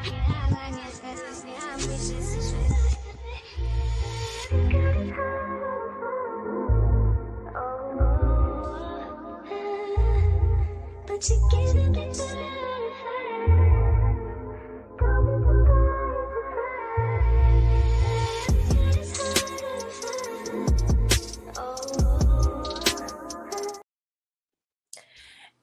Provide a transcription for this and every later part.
But you can't get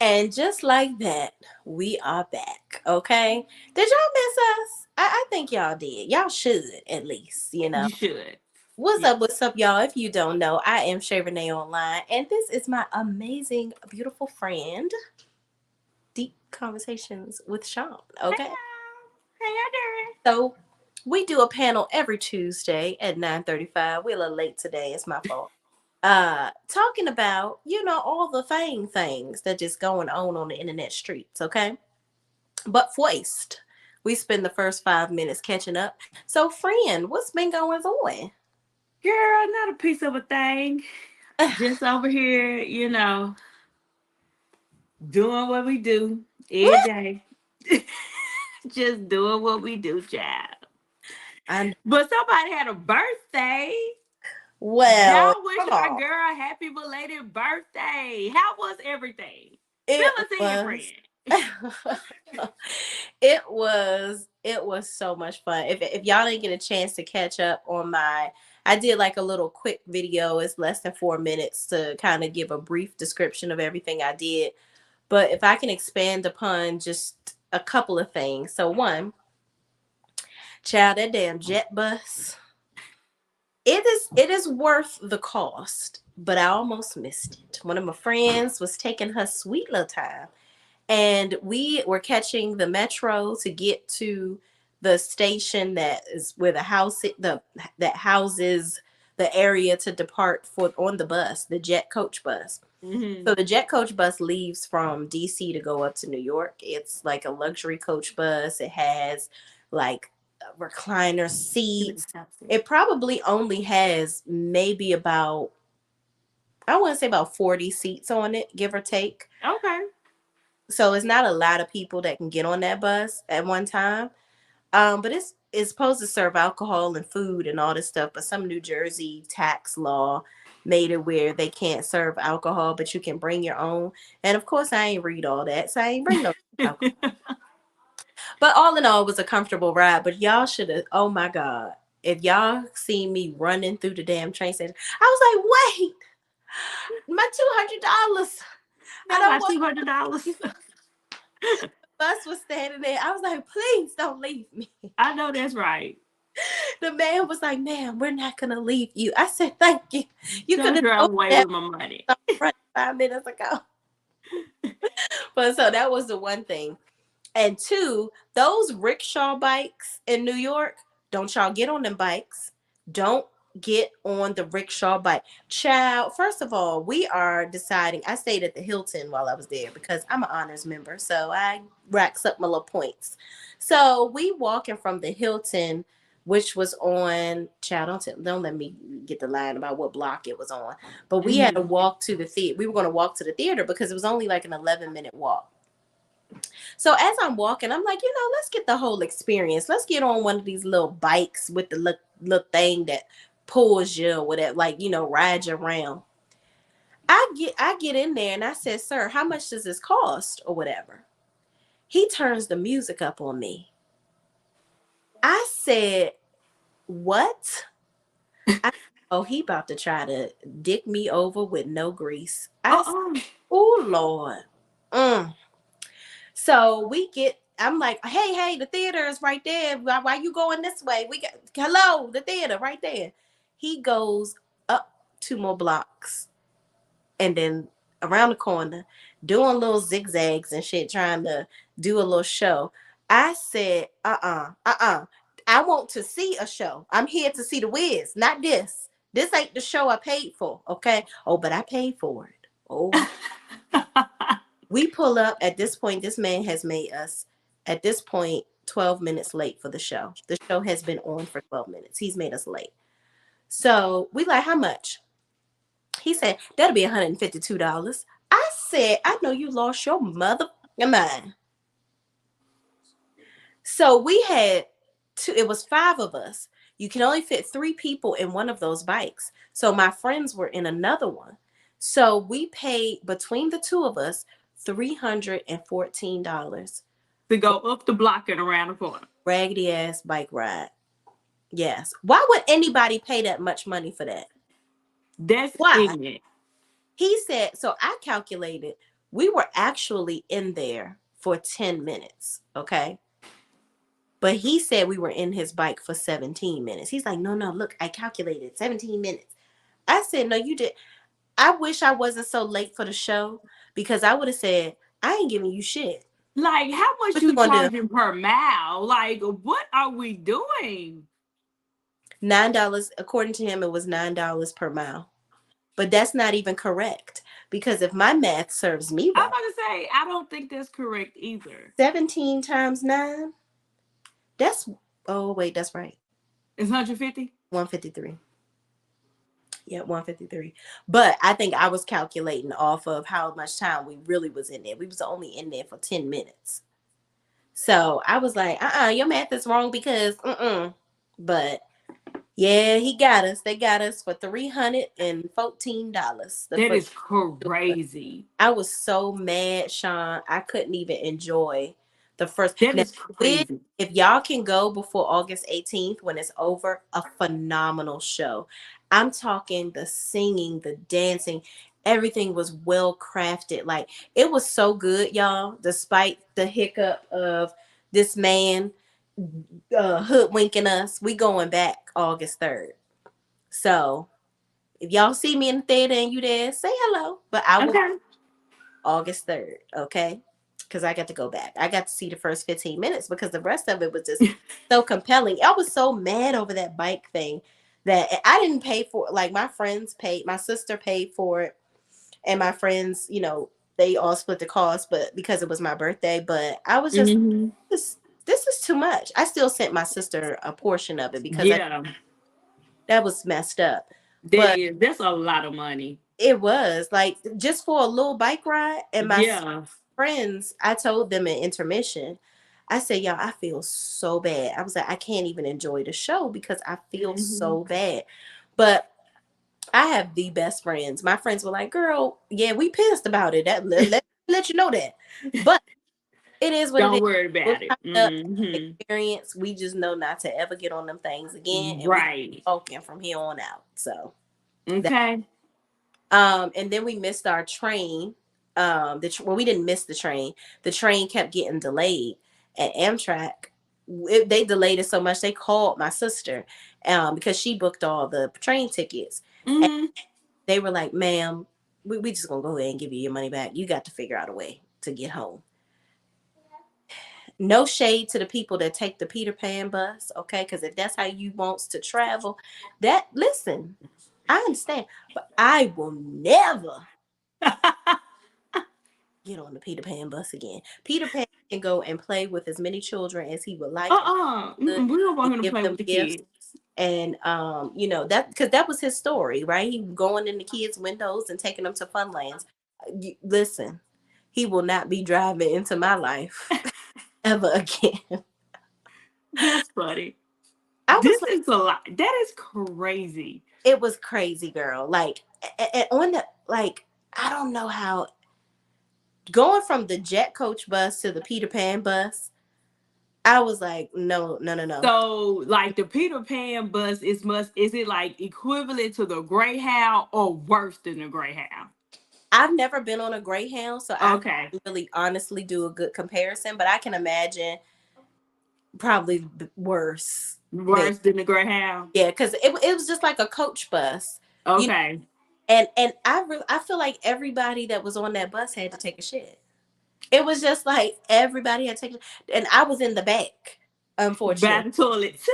And just like that, we are back. Okay. Did y'all miss us? I think y'all did. Y'all should at least, You should. What's up, y'all? If you don't know, I am shayreneeonline, and this is my amazing, beautiful friend, Deep Conversations with Sean. Okay. Hello. How y'all doing? So we do a panel every Tuesday at 9:35. We're a little late today. It's my fault. Talking about, all the things that just going on the internet streets, okay? But first, we spend the first 5 minutes catching up. So, friend, what's been going on? Girl, not a piece of a thing. Just over here, doing what we do every day. Just doing what we do, child. But somebody had a birthday. Well, y'all wish our girl a happy belated birthday. How was everything? It Fill us in, friend. it was so much fun. If y'all didn't get a chance to catch up on I did like a little quick video. It's less than 4 minutes to kind of give a brief description of everything I did. But if I can expand upon just a couple of things. So one, child, that damn jet bus. It is worth the cost, but I almost missed it. One of my friends was taking her sweet little time, and we were catching the metro to get to the station that is where that houses the area to depart on the bus, the jet coach bus. Mm-hmm. So the jet coach bus leaves from DC to go up to New York. It's like a luxury coach bus. It has like recliner seats. It probably only has maybe about, I want to say about 40 seats on it, give or take. Okay. So it's not a lot of people that can get on that bus at one time. But it's supposed to serve alcohol and food and all this stuff. But some New Jersey tax law made it where they can't serve alcohol, but you can bring your own. And of course, I ain't read all that, so I ain't bring no alcohol. But all in all, it was a comfortable ride. But y'all should have, oh my God, if y'all seen me running through the damn train station, I was like, wait, my $200. I don't want $200. Bus was standing there. I was like, please don't leave me. I know that's right. The man was like, ma'am, we're not going to leave you. I said, thank you. You could have driven away with my money 5 minutes ago. But so that was the one thing. And two, those rickshaw bikes in New York, don't y'all get on them bikes. Don't get on the rickshaw bike. Child, first of all, we are deciding. I stayed at the Hilton while I was there because I'm an honors member. So I racks up my little points. So we walking from the Hilton, which was on, child, don't let me get the line about what block it was on. But we had to walk to the theater. We were going to walk to the theater because it was only like an 11-minute walk. So as I'm walking, I'm like, let's get the whole experience. Let's get on one of these little bikes with the little thing that pulls you or whatever, like, rides you around. I get in there and I said, sir, how much does this cost or whatever? He turns the music up on me. I said, what? He about to try to dick me over with no grease. Oh, Lord. So I'm like, hey, the theater is right there. Why you going this way? Hello, the theater right there. He goes up 2 more blocks and then around the corner, doing little zigzags and shit, trying to do a little show. I said, I want to see a show. I'm here to see the Wiz, not this. This ain't the show I paid for, okay? Oh, but I paid for it. Oh. We pull up. At this point, this man has made us, at this point, 12 minutes late for the show. The show has been on for 12 minutes. He's made us late. So we like, how much? He said, that'll be $152. I said, I know you lost your mother mind. So we had two, it was five of us. You can only fit three people in one of those bikes. So my friends were in another one. So we paid between the two of us $314 To for go up the block and around the corner. raggedy ass bike ride. Yes. Why would anybody pay that much money for that? That's Why? ignorant. He said, so I calculated we were actually in there for 10 minutes. Okay. But he said we were in his bike for 17 minutes. He's like, no, no, look, I calculated 17 minutes. I said, no, you did. I wish I wasn't so late for the show because I would have said, I ain't giving you shit. Like, how much What you you gonna do? charging per mile? Like, what are we doing? $9. According to him, it was $9 per mile. But that's not even correct because if my math serves me I'm right, about to say, I don't think that's correct either. 17 times 9, that's, oh, wait, that's right. It's 150? 153. Yeah, 153. But I think I was calculating off of how much time we really was in there. We was only in there for 10 minutes. So I was like, your math is wrong because But yeah, he got us. They got us for $314. The That first is crazy. I was so mad, Sean. I couldn't even enjoy the first. That Now, is crazy. if y'all can go before August 18th when it's over, a phenomenal show. I'm talking the singing, the dancing, everything was well crafted. Like it was so good, y'all, despite the hiccup of this man hoodwinking us. We going back August 3rd. So if y'all see me in the theater and you there, say hello. But I will Okay. August 3rd, okay? Because I got to go back. I got to see the first 15 minutes because the rest of it was just so compelling. I was so mad over that bike thing that I didn't pay for it. Like my friends paid, my sister paid for it, and my friends, they all split the cost, but because it was my birthday, but I was just Hmm. this is too much. I still sent my sister a portion of it because Yeah, that was messed up. that But is. That's a lot of money. it was like just for a little bike ride and my Yeah. friends, I told them in intermission, I said, y'all, I feel so bad. I was like, I can't even enjoy the show because I feel Hmm. so bad. But I have the best friends. My friends were like, girl, yeah, we pissed about it. Let you know that. But it is what it Don't is. worry We'll about it. chalk it up Hmm. experience. We just know not to ever get on them things again. And we Right. talking from here on out. So that Okay. and then we missed our train. Well, we didn't miss the train. The train kept getting delayed at Amtrak. They delayed it so much they called my sister, because she booked all the train tickets, and Hmm. they were like, "Ma'am, we just gonna go ahead and give you your money back. You got to figure out a way to get home." No shade to the people that take the Peter Pan bus, okay? Because if that's how you wants to travel, that listen, I understand, but I will never get on the Peter Pan bus again. Peter Pan can go and play with as many children as he would like and good We don't and want him to give play them with the gifts. kids. And that because that was his story, right? He going in the kids' windows and taking them to fun lands. Listen, he will not be driving into my life ever again. That's funny. I was This like, is a lot. That is crazy. it was crazy, girl. Like, on the like, I don't know how going from the jet coach bus to the Peter Pan bus. I was like, no, no, no, no. So, like the Peter Pan bus is it like equivalent to the Greyhound or worse than the Greyhound? I've never been on a Greyhound, so I Okay. can't really honestly do a good comparison, but I can imagine probably worse. Maybe. Worse than the Greyhound? Yeah, because it was just like a coach bus, you know. Okay. And I feel like everybody that was on that bus had to take a shit. It was just like everybody had taken, and I was in the back, By unfortunately, the toilets.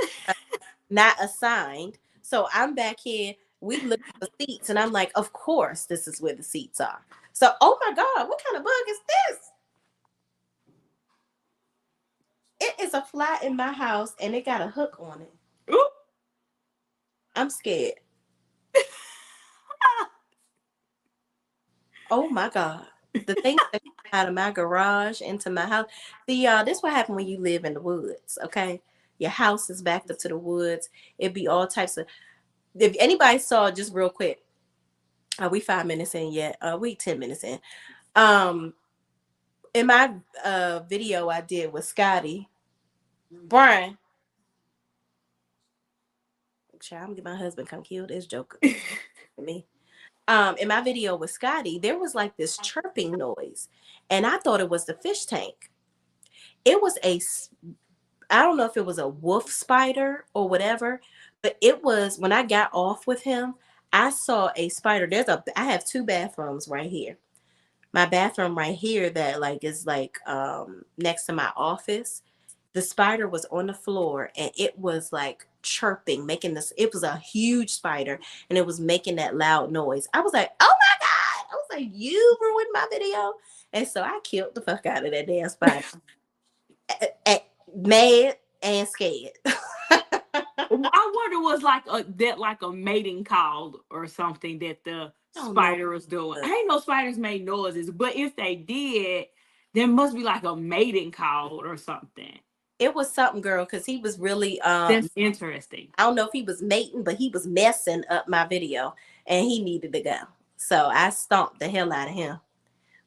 not assigned. So I'm back here. We look at the seats, and I'm like, of course, this is where the seats are. So, oh my God, what kind of bug is this? It is a fly in my house, and it got a hook on it. Oop. I'm scared. Oh my God. The things that come out of my garage into my house. See, y'all, this what happened when you live in the woods, okay? Your house is backed up to the woods. It'd be all types of. If anybody saw, just real quick, are we 5 minutes in yet? We 10 minutes in. Um, in my video I did with Scotty, Brian, I'm gonna get my husband come kill this joker for me. In my video with Scotty, there was like this chirping noise, and I thought it was the fish tank. It was I don't know if it was a wolf spider or whatever, but it was when I got off with him, I saw a spider. I have two bathrooms right here. My bathroom right here that like is like next to my office. The spider was on the floor and it was like chirping, making this. It was a huge spider and it was making that loud noise. I was like, oh my God. I was like, you ruined my video. And so I killed the fuck out of that damn spider. Mad and scared. I wonder was like a mating call or something that the Oh no. spider was doing. I ain't know spiders made noises, but if they did, there must be like a mating call or something. It was something, girl, because he was really That's interesting. I don't know if he was mating, but he was messing up my video and he needed to go. So I stomped the hell out of him.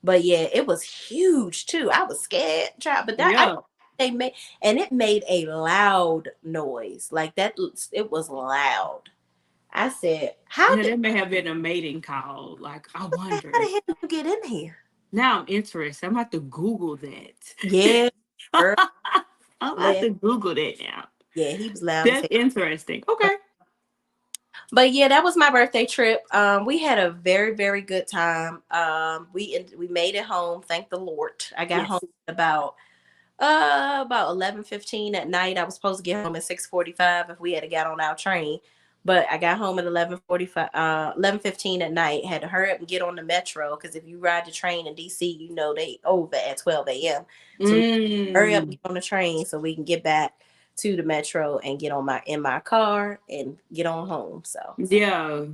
But yeah, it was huge too. I was scared, child. But Yeah. they made, and it made a loud noise. Like that, it was loud. I said, Yeah, that may have been a mating call. Like, I how wonder. the hell did you get in here? Now I'm interested. I'm about to Google that. Yeah, girl, I'm about to Google that now. yeah, he was loud as That's hell. interesting. Okay. But yeah, that was my birthday trip. We had a very, very good time. We made it home. Thank the Lord. I got home Yes. about 11:15 at night. I was supposed to get home at 6:45 if we had to get on our train, but I got home at 11:45, 11:15 at night. Had to hurry up and get on the metro because if you ride the train in DC, you know they over at 12 a.m. So we hurry up and get on the train so we can get back to the metro and get on my car and get on home. So Yeah.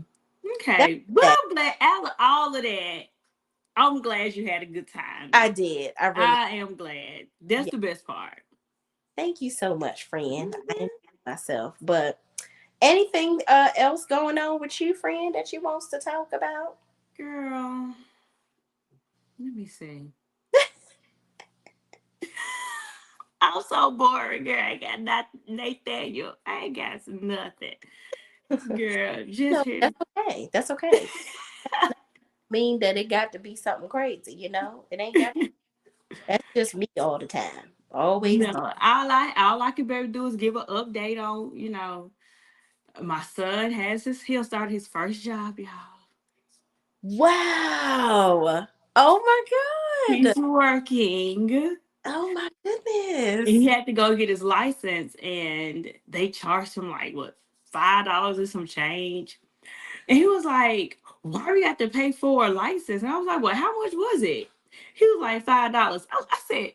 that's Okay. But that. I'm glad all of that. I'm glad you had a good time. I did. I really, I am glad. That's yeah. the best part. Thank you so much, friend. I enjoyed Mhm. myself. But anything else going on with you, friend, that you wants to talk about? Girl, let me see. I'm so bored, girl. I got nothing, Nathaniel. I ain't got nothing. Girl, just No, here. that's okay. That's okay. Mean that it got to be something crazy, you know? It ain't got. That's just me all the time. Always. No, all I can better do is give an update on, my son he'll start his first job, y'all. Wow. Oh my God. He's working. Oh my And he goodness. had to go get his license and they charged him like what, $5 and some change. And he was like, why do we have to pay for a license? And I was like, well, how much was it? He was like $5. I said,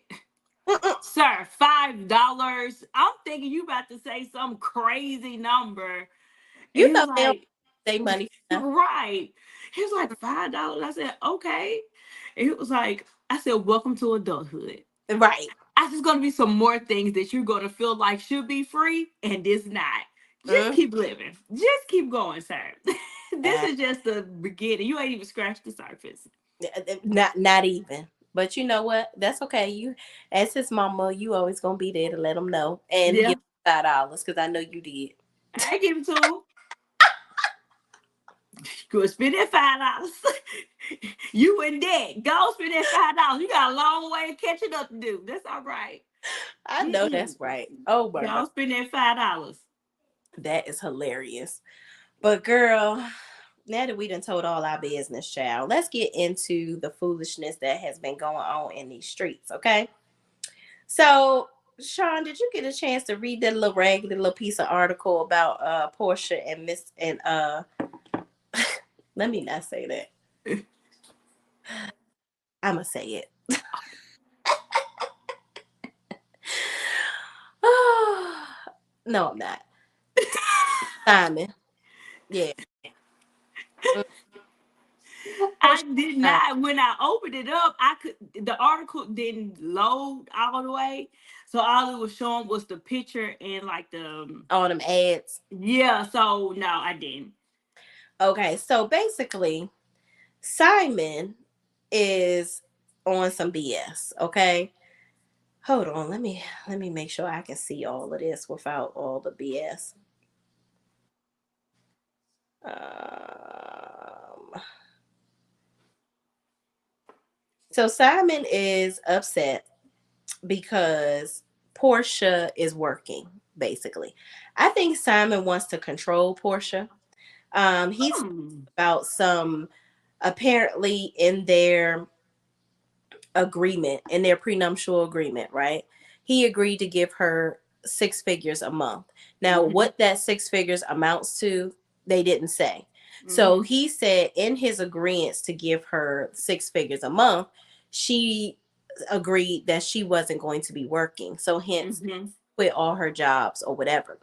Mm-mm. sir, $5. I'm thinking you about to say some crazy number. And You he was know they don't like, say money for right. He was like, $5. I said, okay. And he was like, I said, welcome to adulthood. nothing. Right. I just gonna be some more things that you're gonna feel like should be free and it's not. Just Mm. keep living. Just keep going, sir. This is just the beginning. You ain't even scratched the surface. Not even. But you know what? That's okay. You, as his mama, you always gonna be there to let him know and Yeah, give him $5 because I know you did. I give it to him. Go spend that $5. You in debt. Go spend that $5. You got a long way of catching up to do. That's all right. I know Mm-mm. that's right. Oh my God, Go spend that $5. that is hilarious. But girl, now that we done told all our business, child, let's get into the foolishness that has been going on in these streets. Okay. So, Sean, did you get a chance to read that little raggedy little piece of article about Portia and Miss and let me not say that. I'ma say it. No, I'm not. Simon. Yeah. Portia. I did not. When I opened it up, the article didn't load all the way. So all it was showing was the picture and like On them ads. yeah, so no, I didn't. Okay, so basically, Simon is on some BS. Okay, hold on. Let me make sure I can see all of this without all the BS. Um, so Simon is upset because Portia is working. Basically, I think Simon wants to control Portia. He's Hmm. about some apparently in their agreement, in their prenuptial agreement, right? He agreed to give her 6 figures a month. Now, Mm-hmm. what that 6 figures amounts to, they didn't say. So Mm-hmm. he said in his agreements to give her 6 figures a month, she agreed that she wasn't going to be working. So hence Mm-hmm. quit all her jobs or whatever.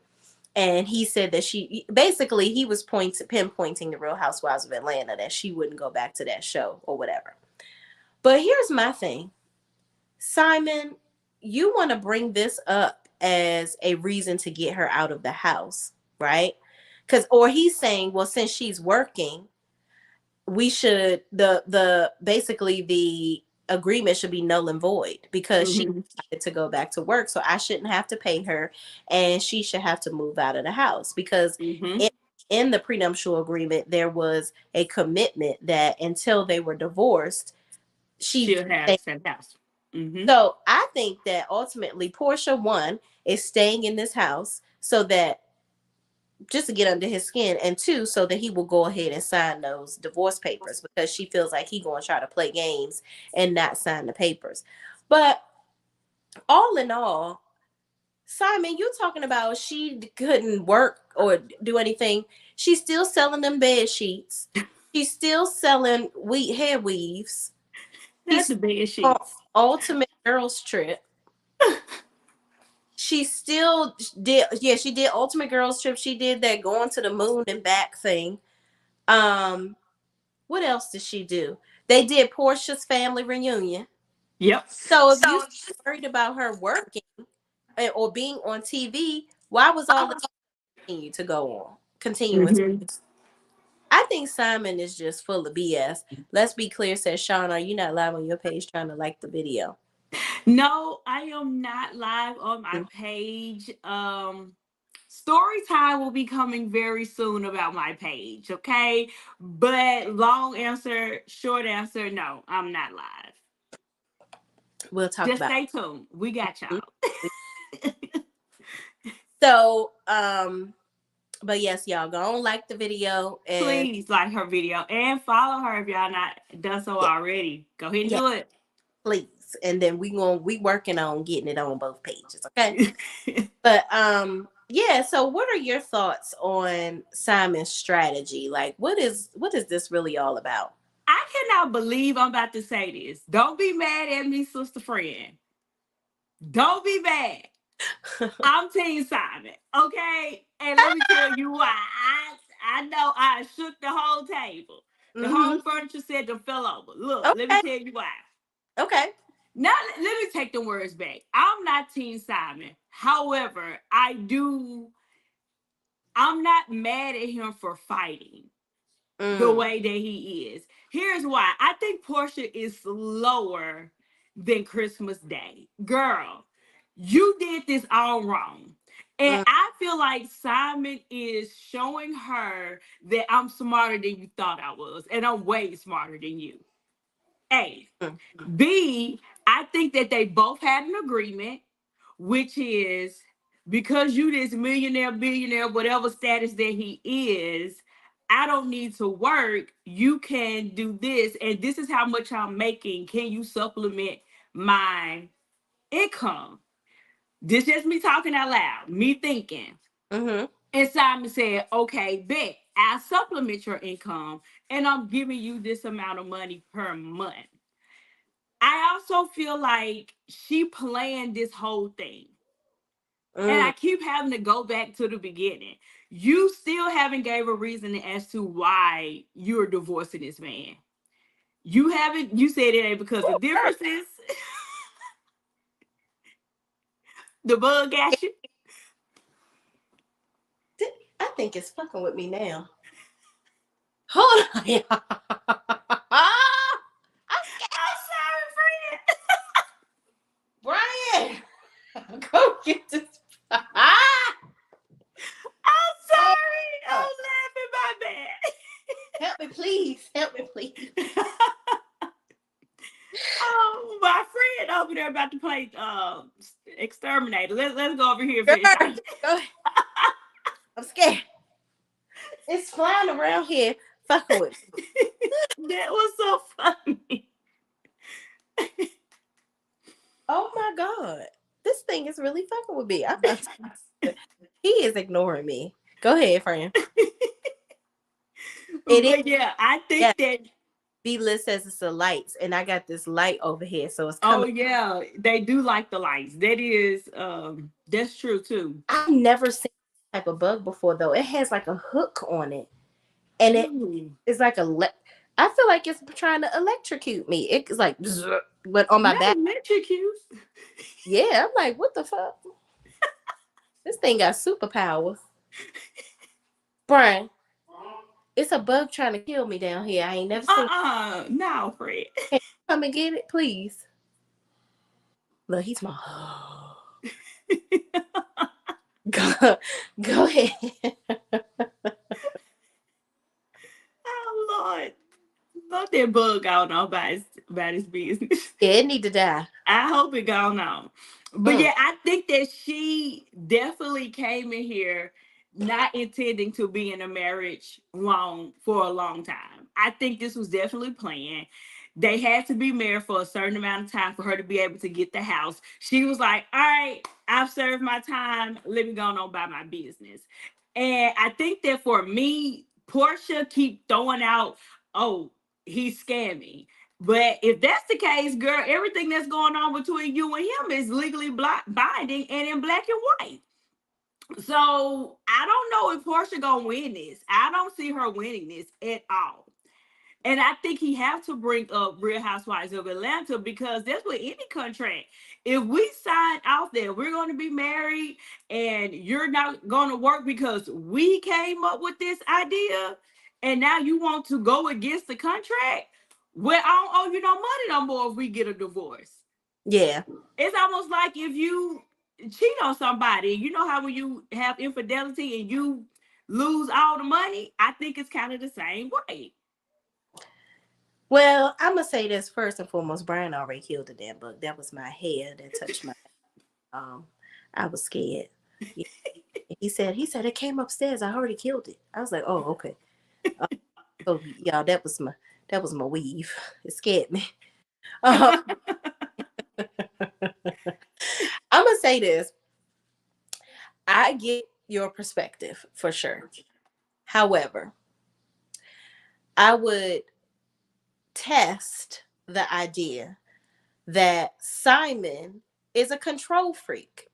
And he said that she basically he was pinpointing the Real Housewives of Atlanta that she wouldn't go back to that show or whatever. But here's my thing. Simon, you want to bring this up as a reason to get her out of the house, right? Cuz or he's saying, well, since she's working, we should the basically the agreement should be null and void because she Mm-hmm. decided to go back to work, so I shouldn't have to pay her and she should have to move out of the house because Mm-hmm. in, in the prenuptial agreement there was a commitment that until they were divorced she She'll have same house. Mm-hmm. so I think that ultimately Portia one is staying in this house so that just to get under his skin, and two, so that he will go ahead and sign those divorce papers because she feels like he going to try to play games and not sign the papers. But all in all, Simon, you talking about she couldn't work or do anything. She's still selling them bed sheets. She's still selling head weaves. Not She's the bed on sheets. Ultimate Girls Trip. She still did, yeah, she did Ultimate Girls Trip. She did that going to the moon and back thing. Um, what else did she do? They did Portia's family reunion. Yep. So if you worried about her working or being on TV, why was all the continue to go on? Continuing. Mm-hmm. I think Simon is just full of BS. Let's be clear, says Sean. Are you not live on your page trying to like the video? No, I am not live on my Mm. page. Story time will be coming very soon about my page, okay? But long answer, short answer, no, I'm not live. We'll talk Just about stay tuned. We got it. y'all. So, but yes, y'all go on like the video and Please like her video and follow her if y'all not done so yeah, already. Go ahead and yeah, do it. please. And then we working on getting it on both pages, okay? But yeah, so what are your thoughts on Simon's strategy? Like what is this really all about? I cannot believe I'm about to say this. Don't be mad at me, sister friend. Don't be mad. I'm Team Simon, okay? And let me tell you why. I know I shook the whole table. The Mhm. whole furniture set to fell over. Look, let me Okay. tell you why. Okay. Now let me take the words back. I'm not Team Simon. However, I'm not mad at him for fighting the Mm. way that he is. Here's why. I think Portia is slower than Christmas Day. Girl, you did this all wrong. And Mm. I feel like Simon is showing her that I'm smarter than you thought I was, and I'm way smarter than you. A. Mm. B, I think that they both had an agreement, which is because you this millionaire, billionaire, whatever status that he is, I don't need to work. You can do this, and this is how much I'm making. Can you supplement my income? This just me talking out loud, me thinking. Mhm. And Simon said, okay, bet I supplement your income and I'm giving you this amount of money per month. I also feel like she planned this whole thing. And Mm. I keep having to go back to the beginning. You still haven't gave a reason as to why you're divorcing this man. You haven't. You said it ain't because of differences. The bug got you. I think it's fucking with me now. Hold on. I'm scared. I'm sorry, friend. Brian, go get this. I'm sorry. I'm laughing my Help me, please. Help me, please. bad. Oh, my friend over there about to play exterminator. Let's go over here and Girl, finish. go ahead. I'm scared. It's flying around here, fucking with me. That was so funny. Oh my god, this thing is really fucking with me. I'm about to, he is ignoring me. Go ahead, friend. It is. But yeah, I Yeah. think that. B-List says it's the lights, and I got this light over here, so it's Oh coming. yeah, they do like the lights. That is, that's true too. I've never seen this type of bug before, though. It has like a hook on it, and Ooh, it's like I feel like it's trying to electrocute me. It's like, but on my not back. electrocute. Yeah, I'm like, what the fuck? This thing got superpowers. Brian, it's a bug trying to kill me down here. I ain't never seen. No, Fred. Can you come and get it, please? Look, he's my. go, go ahead. Oh Lord, not that bug out on about his business. Yeah, it need to die. I hope it gone on. But Mm. yeah, I think that she definitely came in here not intending to be in a marriage for a long time. I think this was definitely planned. They had to be married for a certain amount of time for her to be able to get the house. She was like, all right, I've served my time. Let me go on about my business. And I think that for me, Portia keep throwing out, oh, he's scamming. But if that's the case, girl, everything that's going on between you and him is legally binding and in black and white. So I don't know if Portia gonna win this. I don't see her winning this at all. And I think he have to bring up Real Housewives of Atlanta because that's what any contract. If we sign out there, we're going to be married and you're not going to work because we came up with this idea and now you want to go against the contract, well, I don't owe you no money no more if we get a divorce. Yeah. It's almost like if you cheat on somebody, you know how when you have infidelity and you lose all the money, I think it's kind of the same way. Well, I'm gonna say this first and foremost. Brian already killed the damn bug. That was my hair that touched my. Um, I was scared. Yeah. He said it came upstairs. I already killed it. I was like, oh, okay. Uh, so y'all, that was my weave. It scared me. I'm gonna say this. I get your perspective for sure. However, I would test the idea that Simon is a control freak.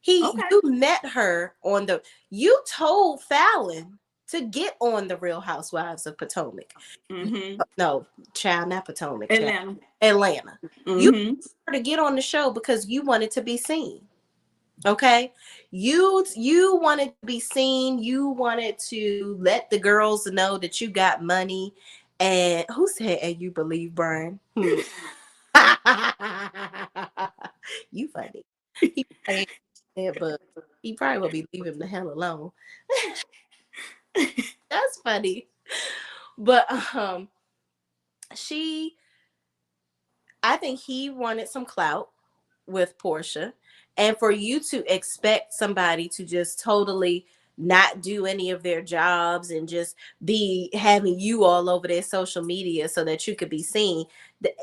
Okay. You met her on you told Fallon to get on the Real Housewives of Potomac. Mm-hmm. No, child, not Potomac, child. Atlanta. Atlanta. You Mm-hmm. told her to get on the show because you wanted to be seen. Okay, you wanted to be seen. You wanted to let the girls know that you got money. And who said, "And you believe Brian"? You funny. He probably ain't, but he probably will be leaving him the hell alone. That's funny. But she I think he wanted some clout with Portia. And for you to expect somebody to just totally not do any of their jobs and just be having you all over their social media so that you could be seen.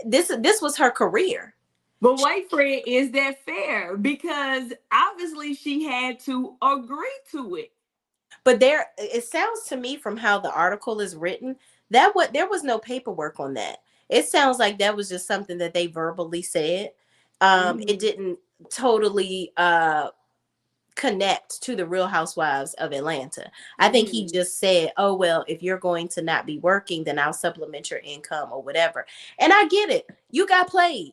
This was her career. But wait, Fred, is that fair? Because obviously she had to agree to it. But it sounds to me from how the article is written there was no paperwork on that. It sounds like that was just something that they verbally said. It Mm-hmm. didn't totally connect to the Real Housewives of Atlanta. I think he Mm-hmm. just said, "Oh well, if you're going to not be working, then I'll supplement your income or whatever." And I get it. You got played.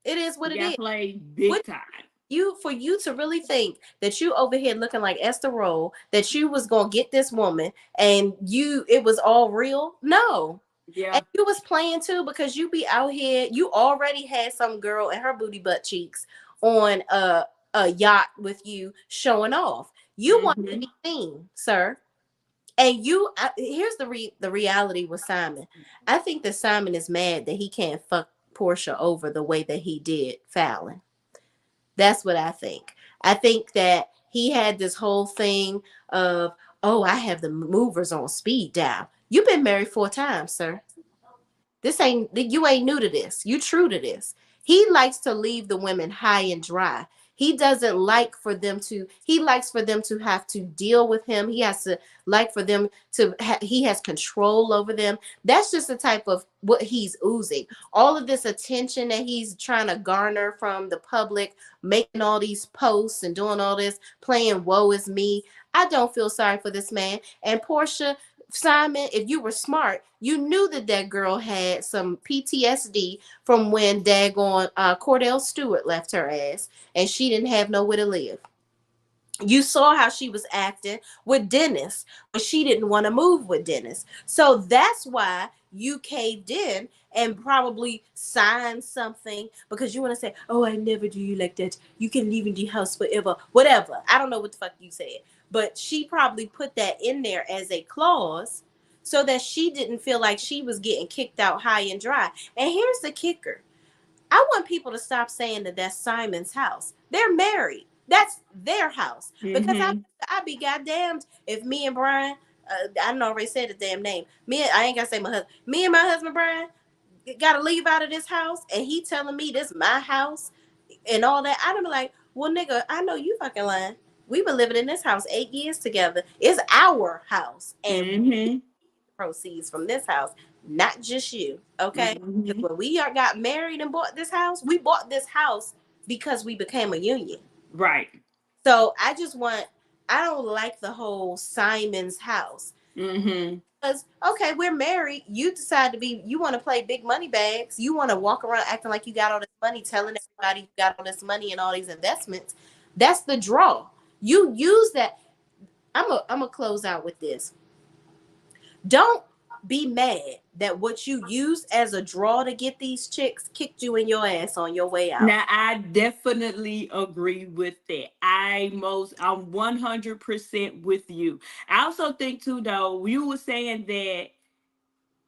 It is what You it got is. played What big time. you for you to really think that you over here looking like Esther Roll, that you was gonna get this woman and you it was all real? No. And Yeah. you was playing too because you be out here. You already had some girl and her booty butt cheeks on a yacht with you showing off. You want to Mm-hmm. be seen, sir. And here's the reality with Simon. I think that Simon is mad that he can't fuck Portia over the way that he did Fallon. That's what I think. I think that he had this whole thing of, oh, I have the movers on speed dial. You've been married 4 times, sir. This ain't you ain't new to this. You true to this. He likes to leave the women high and dry. He doesn't like for them to. He likes for them to have to deal with him. He has to like for them to. He has control over them. That's just the type of what he's oozing. All of this attention that he's trying to garner from the public, making all these posts and doing all this, playing "woe is me." I don't feel sorry for this man. And Portia, Simon, if you were smart, you knew that that girl had some PTSD from when daggone Cordell Stewart left her ass and she didn't have nowhere to live. You saw how she was acting with Dennis when she didn't want to move with Dennis. So that's why you caved in and probably signed something because you want to say, "Oh, I never do you like that. You can live in the house forever." Whatever. I don't know what the fuck you said. But she probably put that in there as a clause so that she didn't feel like she was getting kicked out high and dry. And here's the kicker. I want people to stop saying that that's Simon's house. They're married. That's their house. Because Mm-hmm. I be goddamned if me and Brian, I done already said the damn name. I ain't gotta say my husband. Me and my husband Brian gotta leave out of this house, and he telling me this my house and all that. I done be like, well, nigga, I know you fucking lying. We've been living in this house 8 years together. It's our house, and Mm-hmm. proceeds from this house, not just you. Okay? Mm-hmm. Because when we got married and bought this house, we bought this house because we became a union. Right. So I don't like the whole Simon's house. Mm-hmm. Because, okay, we're married. You decide you want to play big money bags. You want to walk around acting like you got all this money, telling everybody you got all this money and all these investments. That's the draw. You use that. I'm a close out with this. Don't be mad that what you used as a draw to get these chicks kicked you in your ass on your way out. Now I definitely agree with that. I'm 100% with you. I also think too though, you were saying that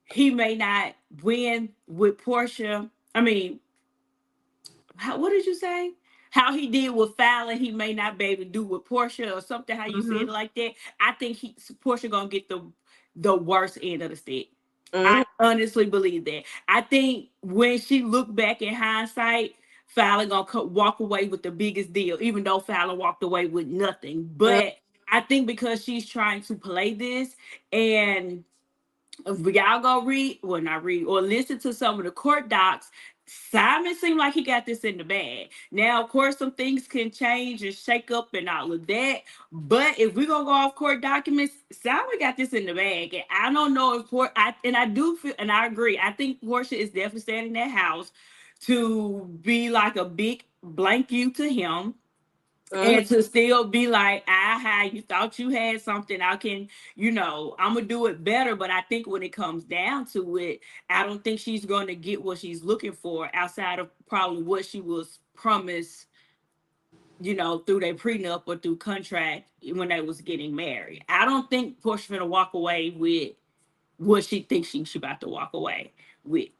he may not win with Portia. I mean, what did you say? How he did with Fallon, he may not be able to do with Portia or something. How you said Mm-hmm. it like that? I think Portia gonna get the worst end of the stick. Mm-hmm. I honestly believe that. I think when she looked back in hindsight, Fallon gonna walk away with the biggest deal, even though Fallon walked away with nothing. But I think because she's trying to play this and if y'all go read, well, not read, or listen to some of the court docs, Simon seemed like he got this in the bag. Now, of course, some things can change and shake up and all of that. But if we're gonna go off court documents, Simon got this in the bag. And I don't know if I do feel and I agree. I think Portia is definitely staying in that house to be like a big blank you to him Mm-hmm. and to still be like, aha, you thought you had something. I can, I'm gonna do it better. But I think when it comes down to it, I don't think she's going to get what she's looking for outside of probably what she was promised, through their prenup or through contract when they was getting married. I don't think Portia's gonna walk away with what she thinks she about to walk away with.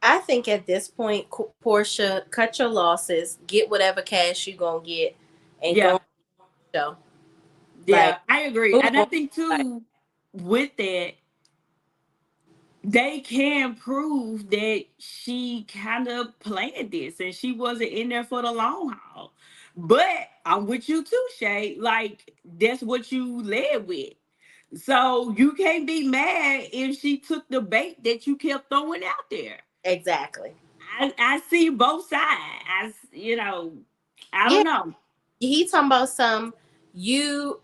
I think at this point, Portia, cut your losses, get whatever cash you gonna get, and go Yeah, on the show. Like, yeah, I agree, move and I on. think Like, too with that they can prove that she kind of planned this and she wasn't in there for the long haul. But I'm with you too, Shay. Like, that's what you led with. So you can't be mad if she took the bait that you kept throwing out there. exactly. I see both sides. I Yeah, don't know. he talking about some. You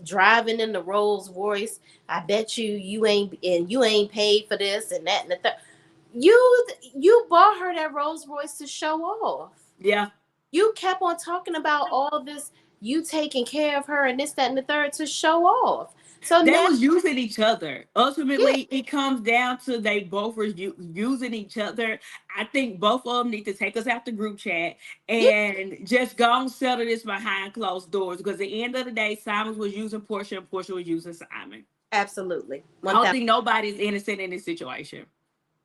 driving in the Rolls Royce. I bet you ain't paid for this and that and the third. You bought her that Rolls Royce to show off. Yeah. You kept on talking about all this, you taking care of her and this, that, and the third to show off. So They now, was using each other. yeah, Ultimately, it comes down to they both were using each other. I think both of them need to take us out the group chat yeah, and just go and settle this behind closed doors. Because at the end of the day, Simon was using Portia and Portia was using Simon. absolutely. I One don't thousand. think nobody's innocent in this situation.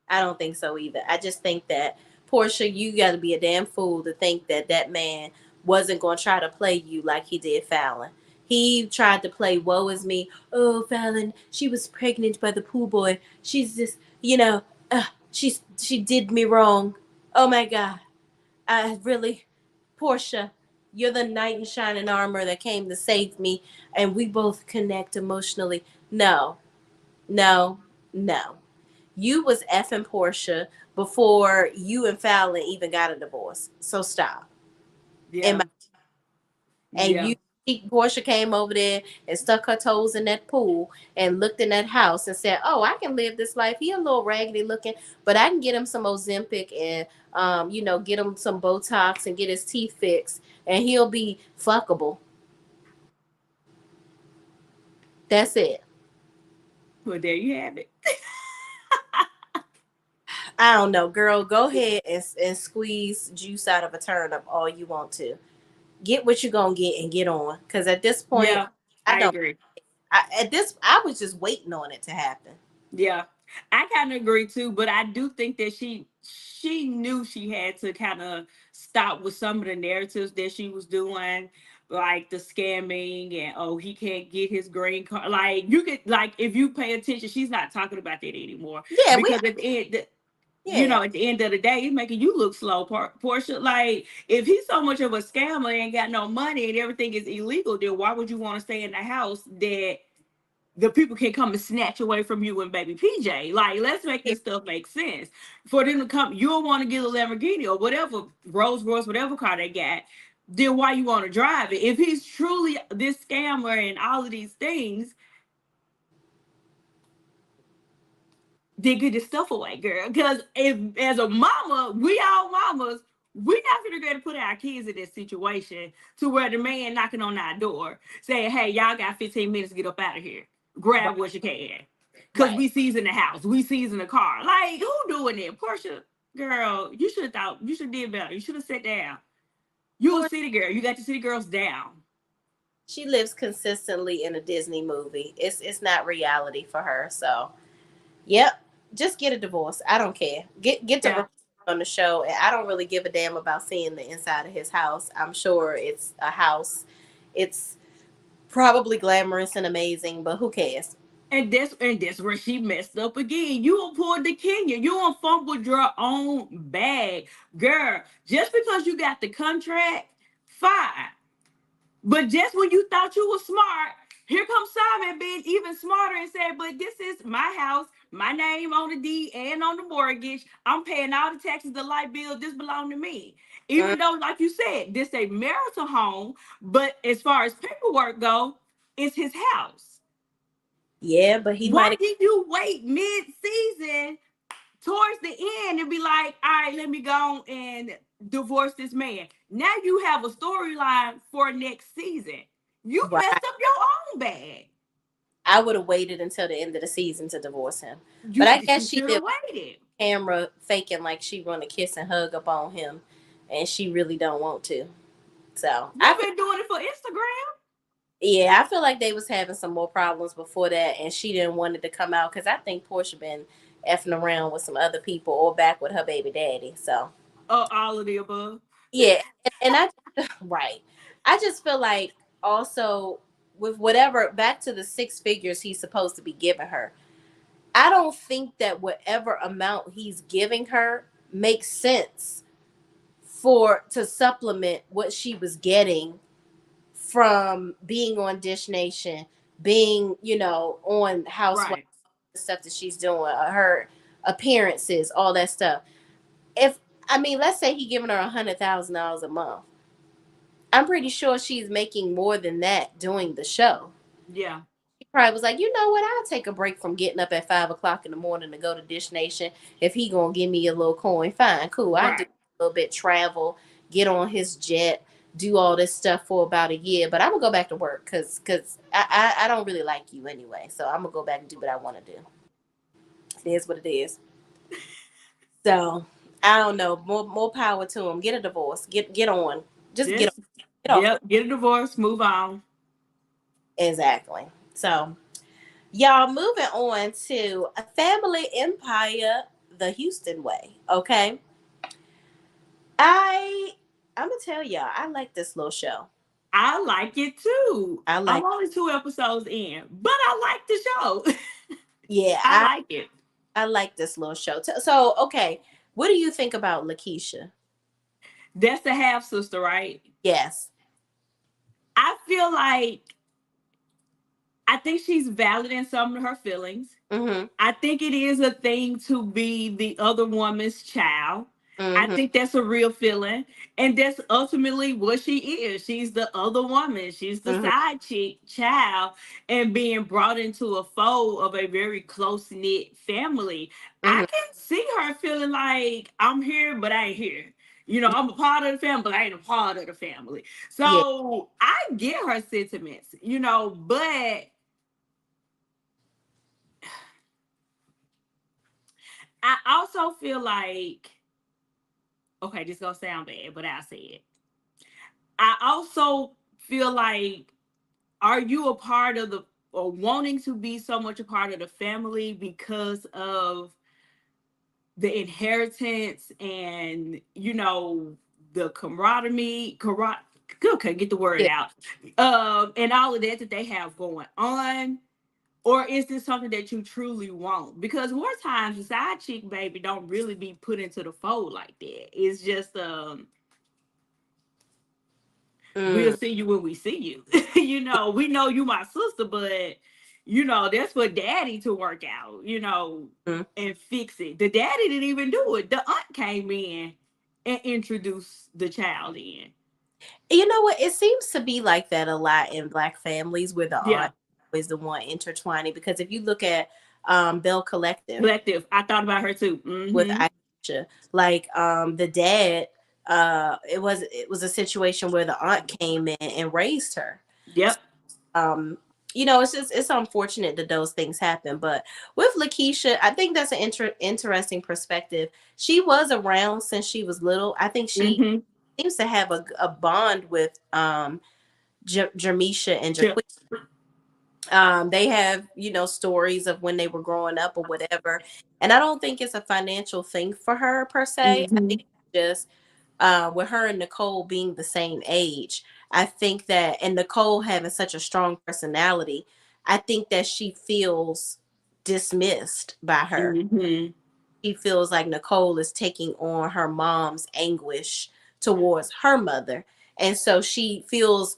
I don't think so either. I just think that Portia, you got to be a damn fool to think that that man wasn't going to try to play you like he did Fallon. He tried to play woe is me. Oh, Fallon, she was pregnant by the pool boy. She's just, she did me wrong. Oh my God. I really, Portia, you're the knight in shining armor that came to save me, and we both connect emotionally. No, no, no. You was effing Portia before you and Fallon even got a divorce. So stop. And Yeah. and Yeah. Portia came over there and stuck her toes in that pool and looked in that house and said, "Oh, I can live this life. He a little raggedy looking, but I can get him some Ozempic and get him some Botox and get his teeth fixed, and he'll be fuckable." That's it. Well, there you have it. I don't know, girl. Go ahead and squeeze juice out of a turnip all you want to. Get what you're gonna get and get on. Because at this point, Yeah, I I don't. agree. I was just waiting on it to happen. Yeah, I kind of agree too, but I do think that she knew she had to kind of stop with some of the narratives that she was doing, like the scamming and oh he can't get his green card. Like you could like if you pay attention, she's not talking about that anymore Yeah, we. because at the end. Yeah, At the end of the day, it's making you look slow, Portia. Like, if he's so much of a scammer and ain't got no money and everything is illegal, then why would you want to stay in the house that the people can come and snatch away from you and baby PJ. Like, let's make yeah. this stuff make sense. For them to come, you don't want to get a Lamborghini or whatever, Rolls Royce, whatever car they got, then why you want to drive it? If he's truly this scammer and all of these things, then get this stuff away, girl. Because if as a mama, we all mamas, we not gonna get to put our kids in this situation to where the man knocking on our door saying, "Hey, y'all got 15 minutes to get up out of here. Right, Grab what you can." Cause right. we sees in the house, we sees in the car. Like, who doing it? Portia, girl, you should have thought, you should have did better. You should have sat down. You a Poor, city girl. You got the city girls down. she lives consistently in a Disney movie. It's not reality for her. So, yep. Just get a divorce. I don't care. Get to Yeah. report on the show, and I don't really give a damn about seeing the inside of his house. I'm sure it's a house. It's probably glamorous and amazing, but who cares? And that's where she messed up again. You don't pull the Kenya. You don't fumble your own bag. Girl, just because you got the contract, fine. But just when you thought you were smart, here comes Simon being even smarter and said, but this is my house, my name on the deed and on the mortgage. I'm paying all the taxes, the light bill, this belong to me. Mm, Even though, like you said, this a marital home, but as far as paperwork go, it's his house. yeah, but he might Why have. did you wait mid-season towards the end and be like, all right, let me go and divorce this man? Now you have a storyline for next season. You Right. messed up your own bag. I would have waited until the end of the season to divorce him. But You I she guess she should did have waited. camera faking like she want to kiss and hug up on him, and she really don't want to. So You've been doing it for Instagram. I feel like they was having some more problems before that, and she didn't want it to come out because I think Portia been effing around with some other people or back with her baby daddy. So All of the above. yeah, and I right, I just feel like also with whatever back to the six figures he's supposed to be giving her. I don't think that whatever amount he's giving her makes sense for to supplement what she was getting from being on Dish Nation, being, on Housewives, Right. the stuff that she's doing, her appearances, all that stuff. If I mean, let's say he giving her $100,000 a month. I'm pretty sure she's making more than that doing the show. Yeah. He probably was like, you know what? I'll take a break from getting up at 5 o'clock in the morning to go to Dish Nation. If he gonna give me a little coin, fine, cool. I do Right. a little bit travel, get on his jet, do all this stuff for about a year. But I'm gonna go back to work because I don't really like you anyway. So I'm gonna go back and do what I want to do. It is what it is. So I don't know. More power to him. Get a divorce. Get on. Just get on. Just, Get off. yep, get a divorce, move on. Exactly. So y'all, moving on to A Family Empire the Houston Way. Okay. I I'm gonna tell y'all, I like this little show. I like it too. I I'm like only 2 episodes in, but I like the show. yeah, I like it. I like this little show. So okay, what do you think about Lakeisha? That's the half sister, right? Yes. I feel like I think she's valid in some of her feelings. Mm-hmm. I think it is a thing to be the other woman's child. I Mm-hmm. think that's a real feeling. And that's ultimately what she is. She's the other woman. She's the Mm-hmm. side chick child and being brought into a fold of a very close knit family. I Mm-hmm. can see her feeling like I'm here, but I ain't here. You know, I'm a part of the family, but I ain't a part of the family. Yeah. So I get her sentiments, but I also feel like, okay, this gonna sound bad, but I say it. I also feel like, are you a part of the or wanting to be so much a part of the family because of the inheritance and the camaraderie, okay, get the word Yeah. out, and all of that they have going on, or is this something that you truly want? Because more times the side chick baby don't really be put into the fold like that. It's just we'll Mm-hmm. see you when we see you. We know you my sister, but that's for daddy to work out, and fix it. The daddy didn't even do it. The aunt came in and introduced the child in. You know what? It seems to be like that a lot in black families where the Yeah. aunt is the one intertwining. Because if you look at Bell Collective Collective. I thought about her too. with Mm-hmm. Aisha, like the dad, it was a situation where the aunt came in and raised her. Yep. Um, it's unfortunate that those things happen. But with Lakeisha, I think that's an interesting perspective. She was around since she was little. I think she Mm-hmm. seems to have a bond with Jermisha and Yep. Jaquita. They have, stories of when they were growing up or whatever. And I don't think it's a financial thing for her per se. I Mm-hmm. think it's just with her and Nicole being the same age. I think that, and Nicole having such a strong personality, I think that she feels dismissed by her. Mm-hmm. She feels like Nicole is taking on her mom's anguish towards her mother. And so she feels,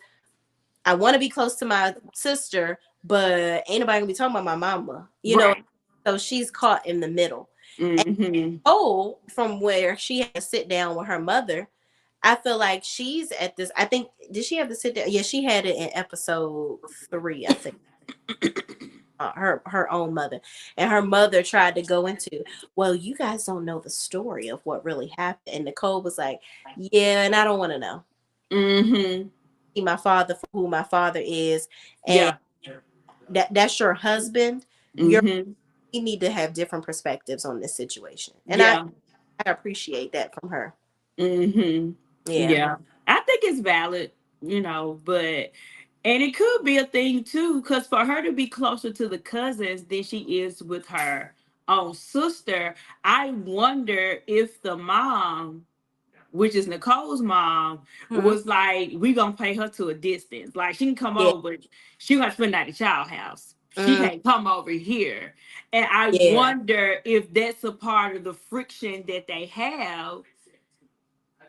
I want to be close to my sister, but ain't nobody gonna be talking about my mama, Right. So she's caught in the middle. And Mm-hmm. from where she had to sit down with her mother, I feel like she's at this. I think, did she have to sit down? Yeah, she had it in episode 3, I think. Her own mother, and her mother tried to go into, well, you guys don't know the story of what really happened. And Nicole was like, yeah, and I don't want to know. Mm-hmm. See my father for who my father is, and Yeah. that's your husband. Mm-hmm. You need to have different perspectives on this situation, and I Yeah. appreciate that from her. Mm-hmm. Yeah. Yeah. I think it's valid, but and it could be a thing too, because for her to be closer to the cousins than she is with her own sister, I wonder if the mom, which is Nicole's mom, Hmm. was like, we gonna pay her to a distance. Like she can come Yeah. over, she gonna spend at the child house. She Mm, can't come over here. And I yeah. wonder if that's a part of the friction that they have.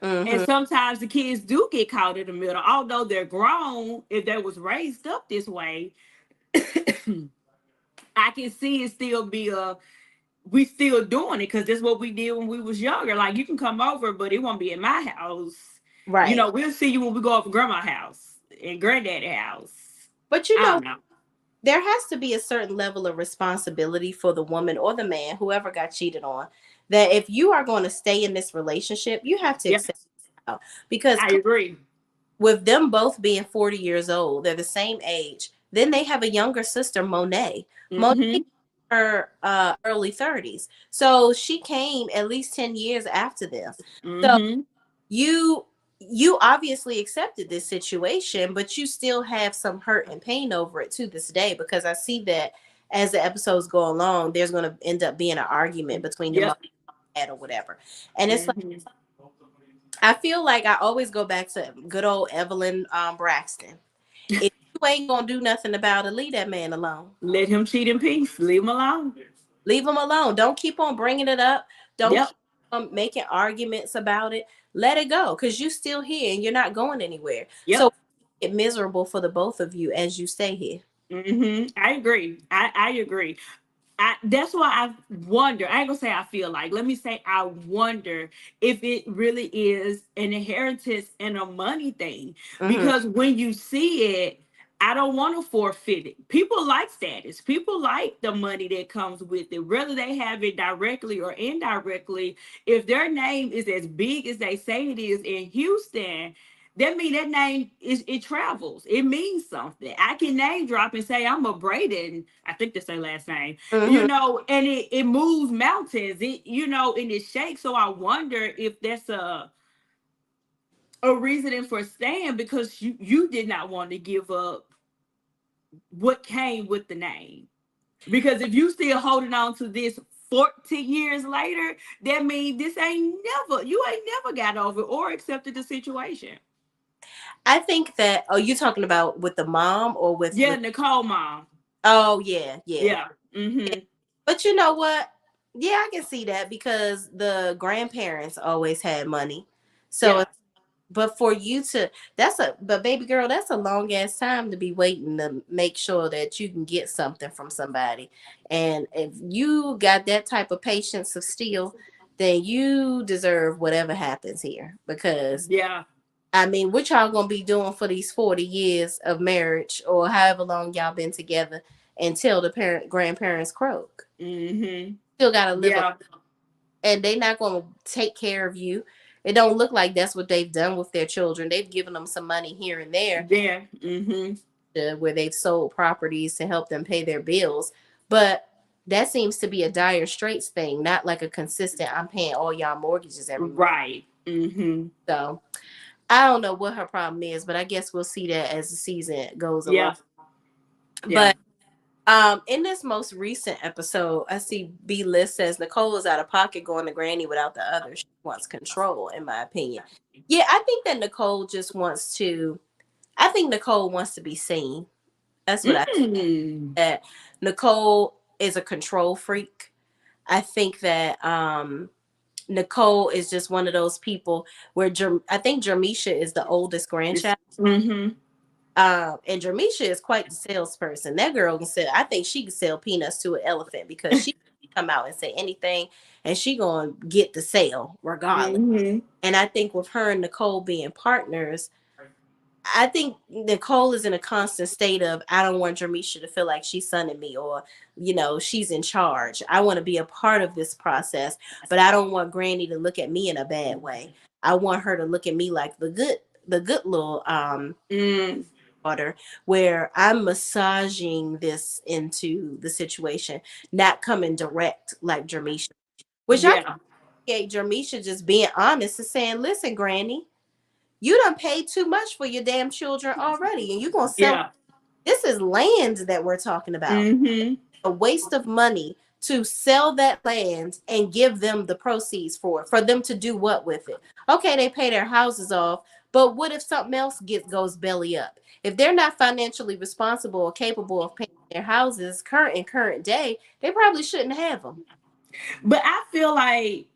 And Hmm. sometimes the kids do get caught in the middle, although they're grown. If they was raised up this way, I can see it still be we still doing it because that's what we did when we was younger. Like you can come over, but it won't be at my house. Right. We'll see you when we go up to grandma's house and granddaddy's house. But I don't know. there has to be a certain level of responsibility for the woman or the man, whoever got cheated on, that if you are going to stay in this relationship, you have to Yep, accept it out. Because I agree. with them both being 40 years old, they're the same age. Then they have a younger sister, Monet. Monet Mm-hmm. her early 30s. So she came at least 10 years after them. So Mm-hmm. you you obviously accepted this situation, but you still have some hurt and pain over it to this day, because I see that as the episodes go along, there's going to end up being an argument between the mom Yep. and dad or whatever. And it's like, Mm-hmm. I feel like I always go back to good old Evelyn Braxton. If you ain't gonna do nothing about it, leave that man alone. Let him cheat in peace. Leave him alone. Leave him alone. Don't keep on bringing it up. Don't Yep. keep on making arguments about it. Let it go, because you still here and you're not going anywhere. So Yep. it's miserable for the both of you as you stay here. I agree. I agree. That's why I wonder. I ain't gonna say I feel like. Let me say I wonder if it really is an inheritance and a money thing. Hmm. Because when you see it, I don't want to forfeit it. People like status. People like the money that comes with it, whether they have it directly or indirectly. If their name is as big as they say it is in Houston, that means that name is it travels. It means something. I can name drop and say I'm a Braden. I think that's their last name. Hmm. And it moves mountains. And it shakes. So I wonder if that's a reasoning for staying, because you did not want to give up what came with the name. Because if you still holding on to this 14 years later, that means you ain't never got over or accepted the situation. I think that. Oh, you talking about with the mom or with Yeah, the? Nicole mom. Oh yeah, yeah. Yeah. Mm-hmm. But you know what? Yeah, I can see that because the grandparents always had money. So, Yeah. but for you to, but baby girl, that's a long ass time to be waiting to make sure that you can get something from somebody. And if you got that type of patience of steel, then you deserve whatever happens here. Because, Yeah. I mean, what y'all gonna be doing for these 40 years of marriage or however long y'all been together until the grandparents croak? Mm-hmm. Still gotta live Yeah. and they not going to take care of you. It don't look like that's what they've done with their children. They've given them some money here and there Yeah. Mm-hmm. where they've sold properties to help them pay their bills. But that seems to be a dire straits thing, not like a consistent, I'm paying all y'all mortgages every month. Right. Mm-hmm. So I don't know what her problem is, but I guess we'll see that as the season goes along. Yeah. Yeah. But in this most recent episode, I see B List says Nicole is out of pocket going to Granny without the other. She wants control, in my opinion. Yeah, I think that Nicole just wants to. I think Nicole wants to be seen. That's what I think. Mm. That Nicole is a control freak. I think that Nicole is just one of those people where I think Jermisha is the oldest grandchild. Mm-hmm. And Jermisha is quite the salesperson. That girl can sell. I think she can sell peanuts to an elephant because she can come out and say anything, and she gonna get the sale regardless. Mm-hmm. And I think with her and Nicole being partners, I think Nicole is in a constant state of I don't want Jermisha to feel like she's sunning me or she's in charge. I want to be a part of this process, but I don't want Granny to look at me in a bad way. I want her to look at me like the good little Mm. water where I'm massaging this into the situation, not coming direct like Jermisha. Which I Yeah. appreciate Jermisha just being honest and saying, listen, Granny, you done paid too much for your damn children already. And you gonna sell Yeah. this is land that we're talking about. Mm-hmm. A waste of money to sell that land and give them the proceeds for them to do what with it. Okay, they pay their houses off, but what if something else goes belly up? If they're not financially responsible or capable of paying their houses current day, they probably shouldn't have them. But I feel like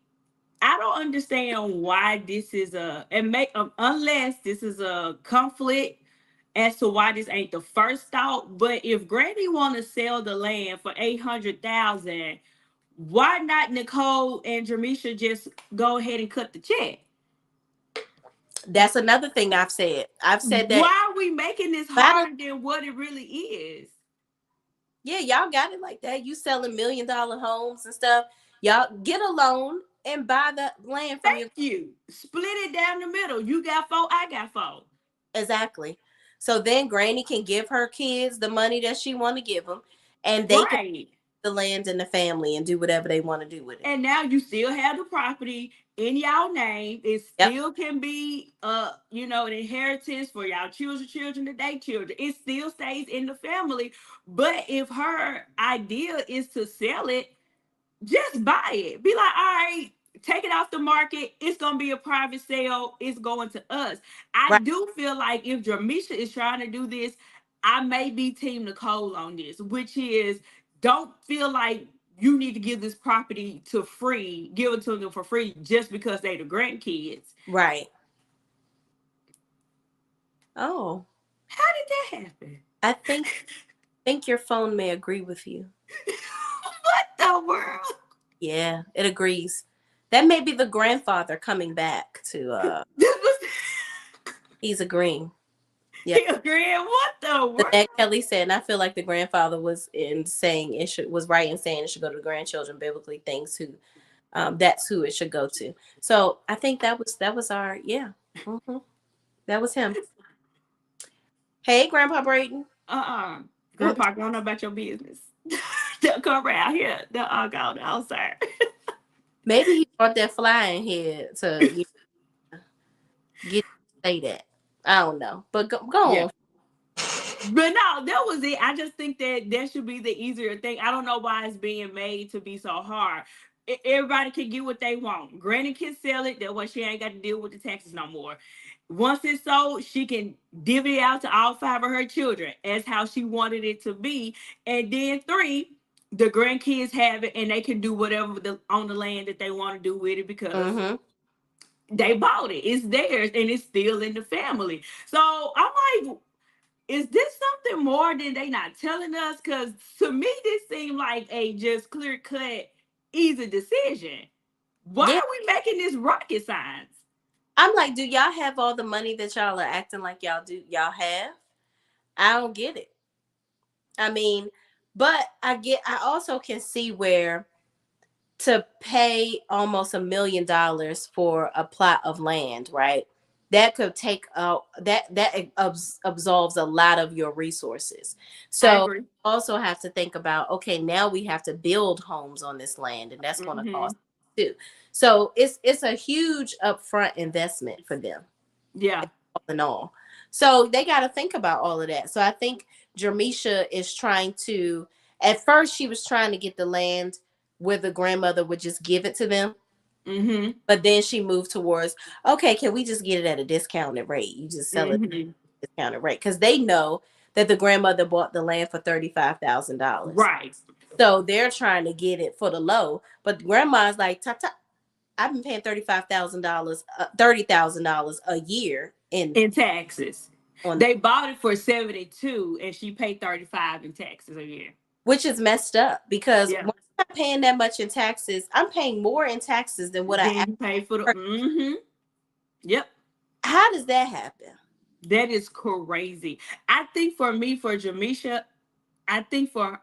I don't understand why this is unless this is a conflict as to why this ain't the first thought. But if Granny want to sell the land for 800,000, why not Nicole and Jermisha just go ahead and cut the check? That's another thing I've said. I've said that Why are we making this buy the harder than what it really is? yeah, y'all got it like that. You selling $1 million homes and stuff. Y'all get a loan and buy the land from your Thank you. Split it down the middle. You got four, I got four. exactly. So then Granny can give her kids the money that she want to give them, and they can Right. the land in the family and do whatever they want to do with it. And now you still have the property in y'all name. It Yep. still can be an inheritance for y'all children to their children. It still stays in the family. But if her idea is to sell it, just buy it. Be like, all right, take it off the market. It's gonna be a private sale. It's going to us. I Right. do feel like if Jamisha is trying to do this, I may be Team Nicole on this, which is don't feel like you need to give this property to free, give it to them for free just because they the grandkids. Right. Oh, How did that happen? I think your phone may agree with you. What the world? Yeah, it agrees. That may be the grandfather coming back to This was he's agreeing. Yeah. he agreeing. What the The world? next Kelly said, and I feel like the grandfather was in saying it should was right in saying it should go to the grandchildren biblically things who that's who it should go to. So I think that was our yeah. hmm That was him. Hey, Grandpa Brayton. Grandpa, I don't know about your business. They'll come around here. They'll all go no, sir. Maybe he brought that fly in here to get say that. I don't know, but go Yeah. on. But no, that was it. I just think that that should be the easier thing. I don't know why it's being made to be so hard. Everybody can get what they want. Granny can sell it. That way she ain't got to deal with the taxes no more. Once it's sold, she can divvy it out to all five of her children as how she wanted it to be. And then three, the grandkids have it and they can do whatever on the land that they want to do with it because Mm-hmm. they bought it. It's theirs and it's still in the family. So I'm like, is this something more than they not telling us? Because to me, this seemed like a just clear cut, easy decision. Why Yeah, are we making this rocket science? I'm like, do y'all have all the money that y'all are acting like y'all do? Y'all have? I don't get it. I mean, but I also can see where to pay almost $1 million for a plot of land, right? That could take that absolves a lot of your resources. I So agree. also have to think about, okay, now we have to build homes on this land, and that's going to Hmm. cost too. So it's a huge upfront investment for them Yeah. all in all. So they got to think about all of that. So I think Jermisha is trying to, at first, she was trying to get the land where the grandmother would just give it to them. Hmm. But then she moved towards, okay, can we just get it at a discounted rate? You just sell it Hmm. at a discounted rate. Because they know that the grandmother bought the land for $35,000. Right. So they're trying to get it for the low. But grandma's like, ta, I've been paying $35,000, $30,000 a year in In taxes. on They bought it for 72 and she paid 35 in taxes a year. which is messed up because Yeah. when I'm not paying that much in taxes, I'm paying more in taxes than what I Then actually. you pay for the Yep. How does that happen? That is crazy. I think for me, for Jamisha, I think for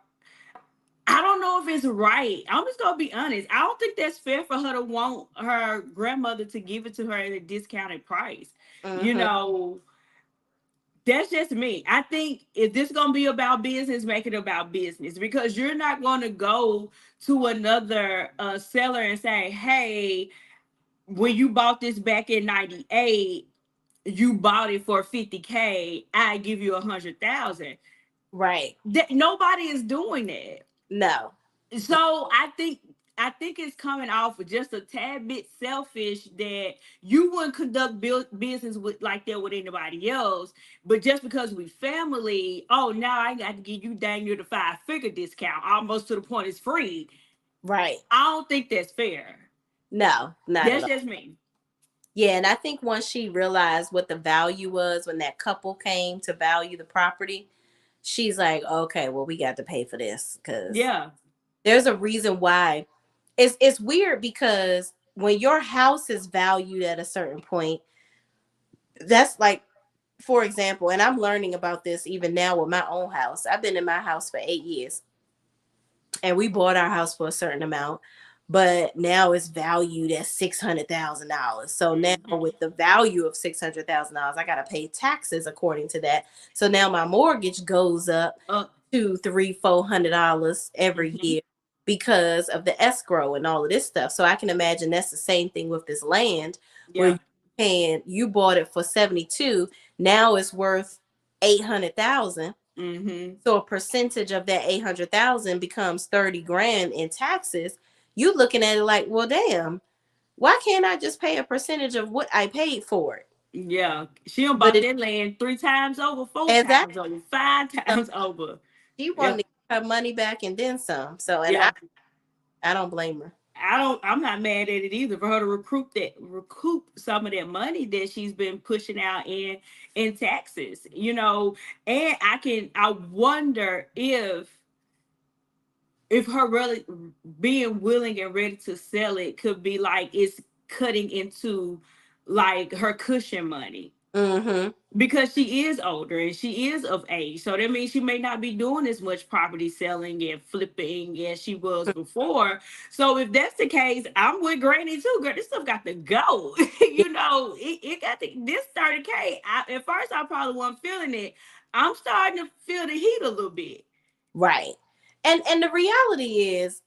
I don't know if it's right. I'm just gonna be honest. I don't think that's fair for her to want her grandmother to give it to her at a discounted price. You Mm-hmm. know, that's just me. I think if this is gonna be about business, make it about business because you're not gonna go to another seller and say, "Hey, when you bought this back in '98, you bought it for 50K. I give you 100,000." Right. That nobody is doing that. No. So I think it's coming off of just a tad bit selfish that you wouldn't conduct business with like that with anybody else, but just because we family, oh now I got to give you dang near the 5-figure discount, almost to the point it's free. Right. I don't think that's fair. No, not at That's all. just me. Yeah, and I think once she realized what the value was when that couple came to value the property, she's like, okay, well, we got to pay for this because Yeah. there's a reason why. It's weird because when your house is valued at a certain point, That's like, for example, and I'm learning about this even now with my own house. I've been in my house for 8 years, and we bought our house for a certain amount, but now it's valued at $600,000. So now Mhm. with the value of $600,000, I gotta pay taxes according to that. So now my mortgage goes up Uh, two, three, $400 every mhm. year because of the escrow and all of this stuff. So I can imagine that's the same thing with this land where Yeah. you bought it for 72, now it's worth 800,000. Mhm. So a percentage of that 800,000 becomes 30 grand in taxes. You looking at it like, well, damn, why can't I just pay a percentage of what I paid for it? Yeah. She done But bought it, that land 3 times over, four as that, times over, five times over. she wanted to Yep. get her money back and then some. So, and Yeah. I don't blame her. I'm not mad at it either for her to recoup some of that money that she's been pushing out in taxes, and I wonder if her really being willing and ready to sell it could be like it's cutting into like her cushion money, Mm-hmm. because she is older and she is of age. So that means she may not be doing as much property selling and flipping as she was before. So if that's the case, I'm with Granny too. Girl, this stuff got to go. It got to this 30K. At first I probably wasn't feeling it. I'm starting to feel the heat a little bit. Right. And the reality is,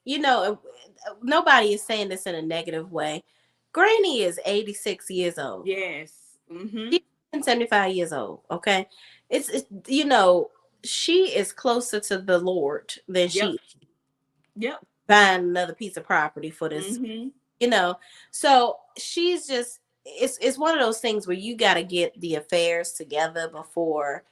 nobody is saying this in a negative way. Granny is 86 years old. Yes. Mm-hmm. She's 75 years old. Okay. It's she is closer to the Lord than Yep. she Yep. buying another piece of property for this, Mm-hmm. you know. So she's just it's one of those things where you gotta get the affairs together before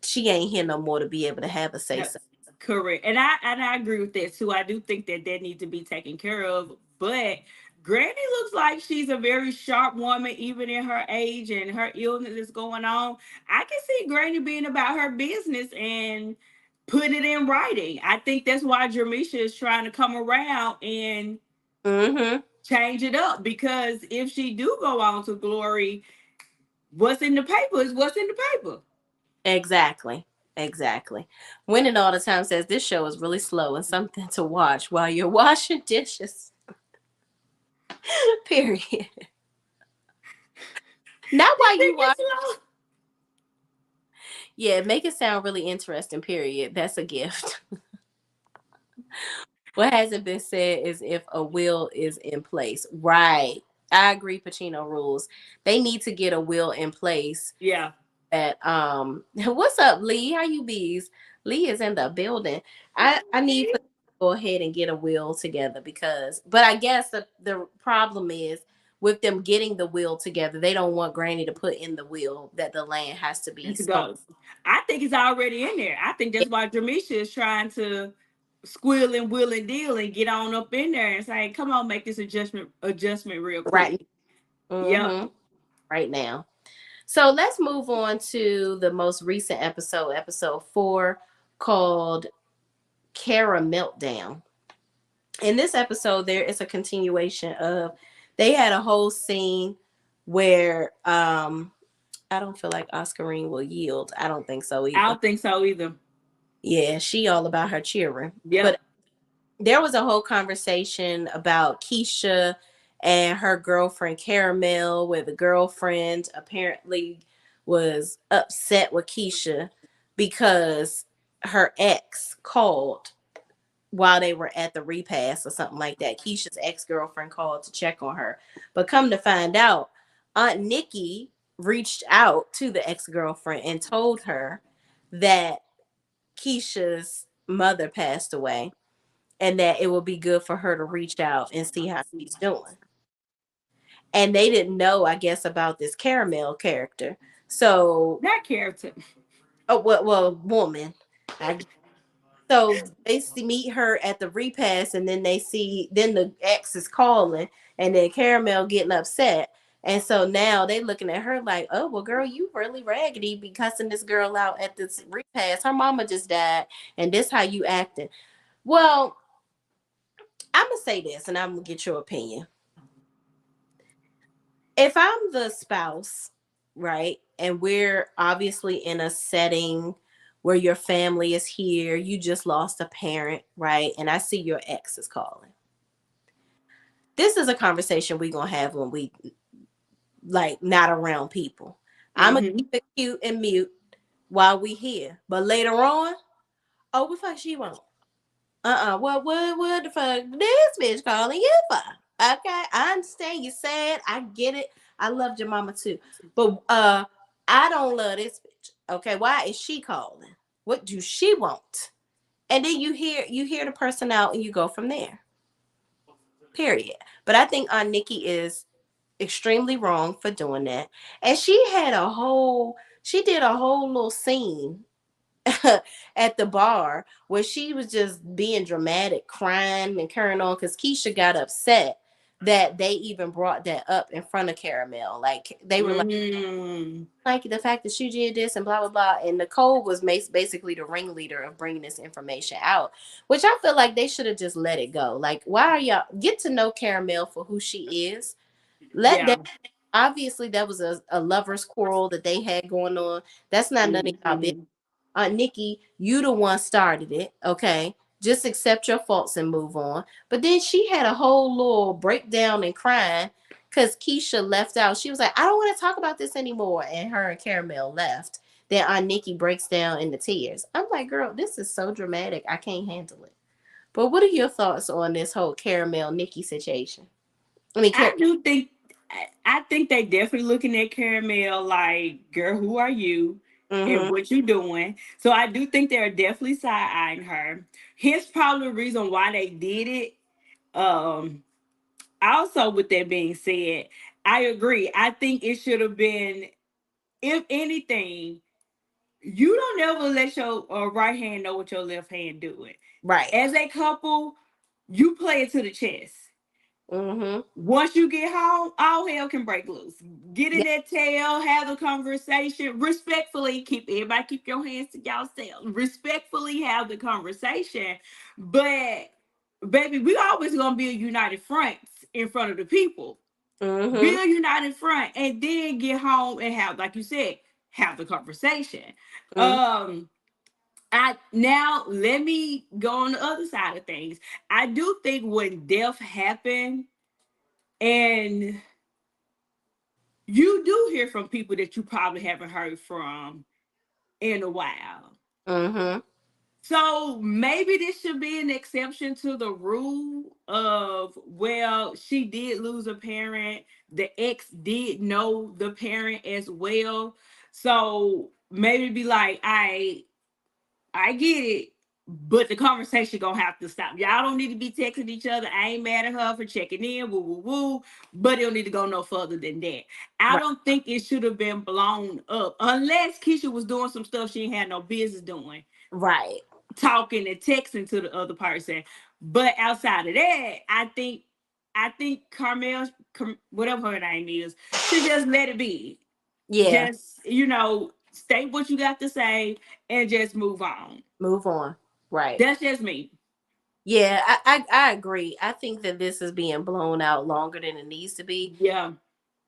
she ain't here no more to be able to have a say so. That's correct, and I agree with that too. I do think that that needs to be taken care of. But Granny looks like she's a very sharp woman, even in her age and her illness is going on. I can see Granny being about her business and put it in writing. I think that's why Jermisha is trying to come around and Mm-hmm. change it up, because if she do go on to glory, what's in the paper is what's in the paper. Exactly. Exactly. Winning all the time says this show is really slow and something to watch while you're washing dishes. Period. Not You while you think wash. it's slow? Yeah, make it sound really interesting. Period. That's a gift. What hasn't been said is if a will is in place. Right. I agree, Pacino rules. They need to get a will in place Yeah. that what's up, Lee? How you bees? Lee is in the building. I need for them to go ahead and get a will together because but I guess the problem is with them getting the will together, they don't want Granny to put in the will that the land has to be And to sold. go. I think it's already in there. I think that's why Dramisha is trying to squill and will and deal and get on up in there and say, "Come on, make this adjustment real Right. quick." Yep. Mm-hmm. Right now. So let's move on to the most recent episode, episode 4, called Kara Meltdown. In this episode, there is a continuation of they had a whole scene where I don't feel like Oscarine will yield. I don't think so I either. don't think so either. Yeah, she all about her cheering. But Yep. there was a whole conversation about Keisha and her girlfriend Caramel, where the girlfriend apparently was upset with Keisha because her ex called while they were at the repast or something like that. Keisha's ex-girlfriend called to check on her. But come to find out, Aunt Nikki reached out to the ex-girlfriend and told her that Keisha's mother passed away and that it would be good for her to reach out and see how she's doing. And they didn't know, I guess, about this Caramel character. So, That character. oh, well, woman. I So they see, meet her at the repast, and then then the ex is calling, and then Caramel getting upset. And so now they looking at her like, oh, well, girl, you really raggedy be cussing this girl out at this repast. Her mama just died, and this how you acting. Well, I'm going to say this, and I'm going to get your opinion. If I'm the spouse, right? And we're obviously in a setting where your family is here. You just lost a parent, right? And I see your ex is calling. This is a conversation we're gonna have when we like not around people. I'm gonna Mm-hmm. keep it cute and mute while we here. But later on, oh, what fuck she want? What the fuck this bitch calling you for? Okay, I understand you sad. I get it. I loved your mama too. But I don't love this bitch. Okay, why is she calling? What do she want? And then you hear the person out and you go from there. Period. But I think Aunt Nikki is extremely wrong for doing that. And she did a whole little scene at the bar where she was just being dramatic, crying and carrying on because Keisha got upset that they even brought that up in front of Caramel. Like they were Mm-hmm. like the fact that she did this and blah blah blah. And Nicole was basically the ringleader of bringing this information out, which I feel like they should have just let it go. Like, why are y'all get to know Caramel for who she is? Let Yeah. that obviously that was a lover's quarrel that they had going on. That's not none of y'all business. Mm-hmm. Nikki, you the one started it, okay? Just accept your faults and move on. But then she had a whole little breakdown and crying because Keisha left out. She was like, I don't want to talk about this anymore. And her and Caramel left. Then Aunt Nikki breaks down in the tears. I'm like, girl, this is so dramatic. I can't handle it. But what are your thoughts on this whole Caramel Nikki situation? I mean, I do think I think they definitely looking at Caramel like, girl, who are you and mm-hmm, what you doing? So I do think they're definitely side eyeing her. Here's probably the reason why they did it. Um, Also, with that being said, I agree. I think it should have been, if anything, you don't ever let your right hand know what your left hand doing. right. As a couple, you play it to the chest. Mm-hmm. Once you get home, all hell can break loose. Get in Yeah. that tail, have a conversation, respectfully. Keep your hands to yourself. Respectfully have the conversation, but baby, we always gonna be a united front in front of the people. Mm-hmm. Build united front, and then get home and have, like you said, have the conversation. Mm-hmm. Um, I now let me go on the other side of things. I do think when death happened and you do hear from people that you probably haven't heard from in a while. Mm-hmm. So maybe this should be an exception to the rule of, well, she did lose a parent. The ex did know the parent as well. So maybe be like, I get it, but the conversation gonna have to stop. Y'all don't need to be texting each other. I ain't mad at her for checking in, woo woo woo, but it don't need to go no further than that. I Right. don't think it should have been blown up unless Keisha was doing some stuff she ain't had no business doing, Right. talking and texting to the other person. But outside of that, I think Carmel, whatever her name is, should just let it be. Yeah. Just state what you got to say and just move on. Move on. Right. That's just me. Yeah, I agree. I think that this is being blown out longer than it needs to be. Yeah.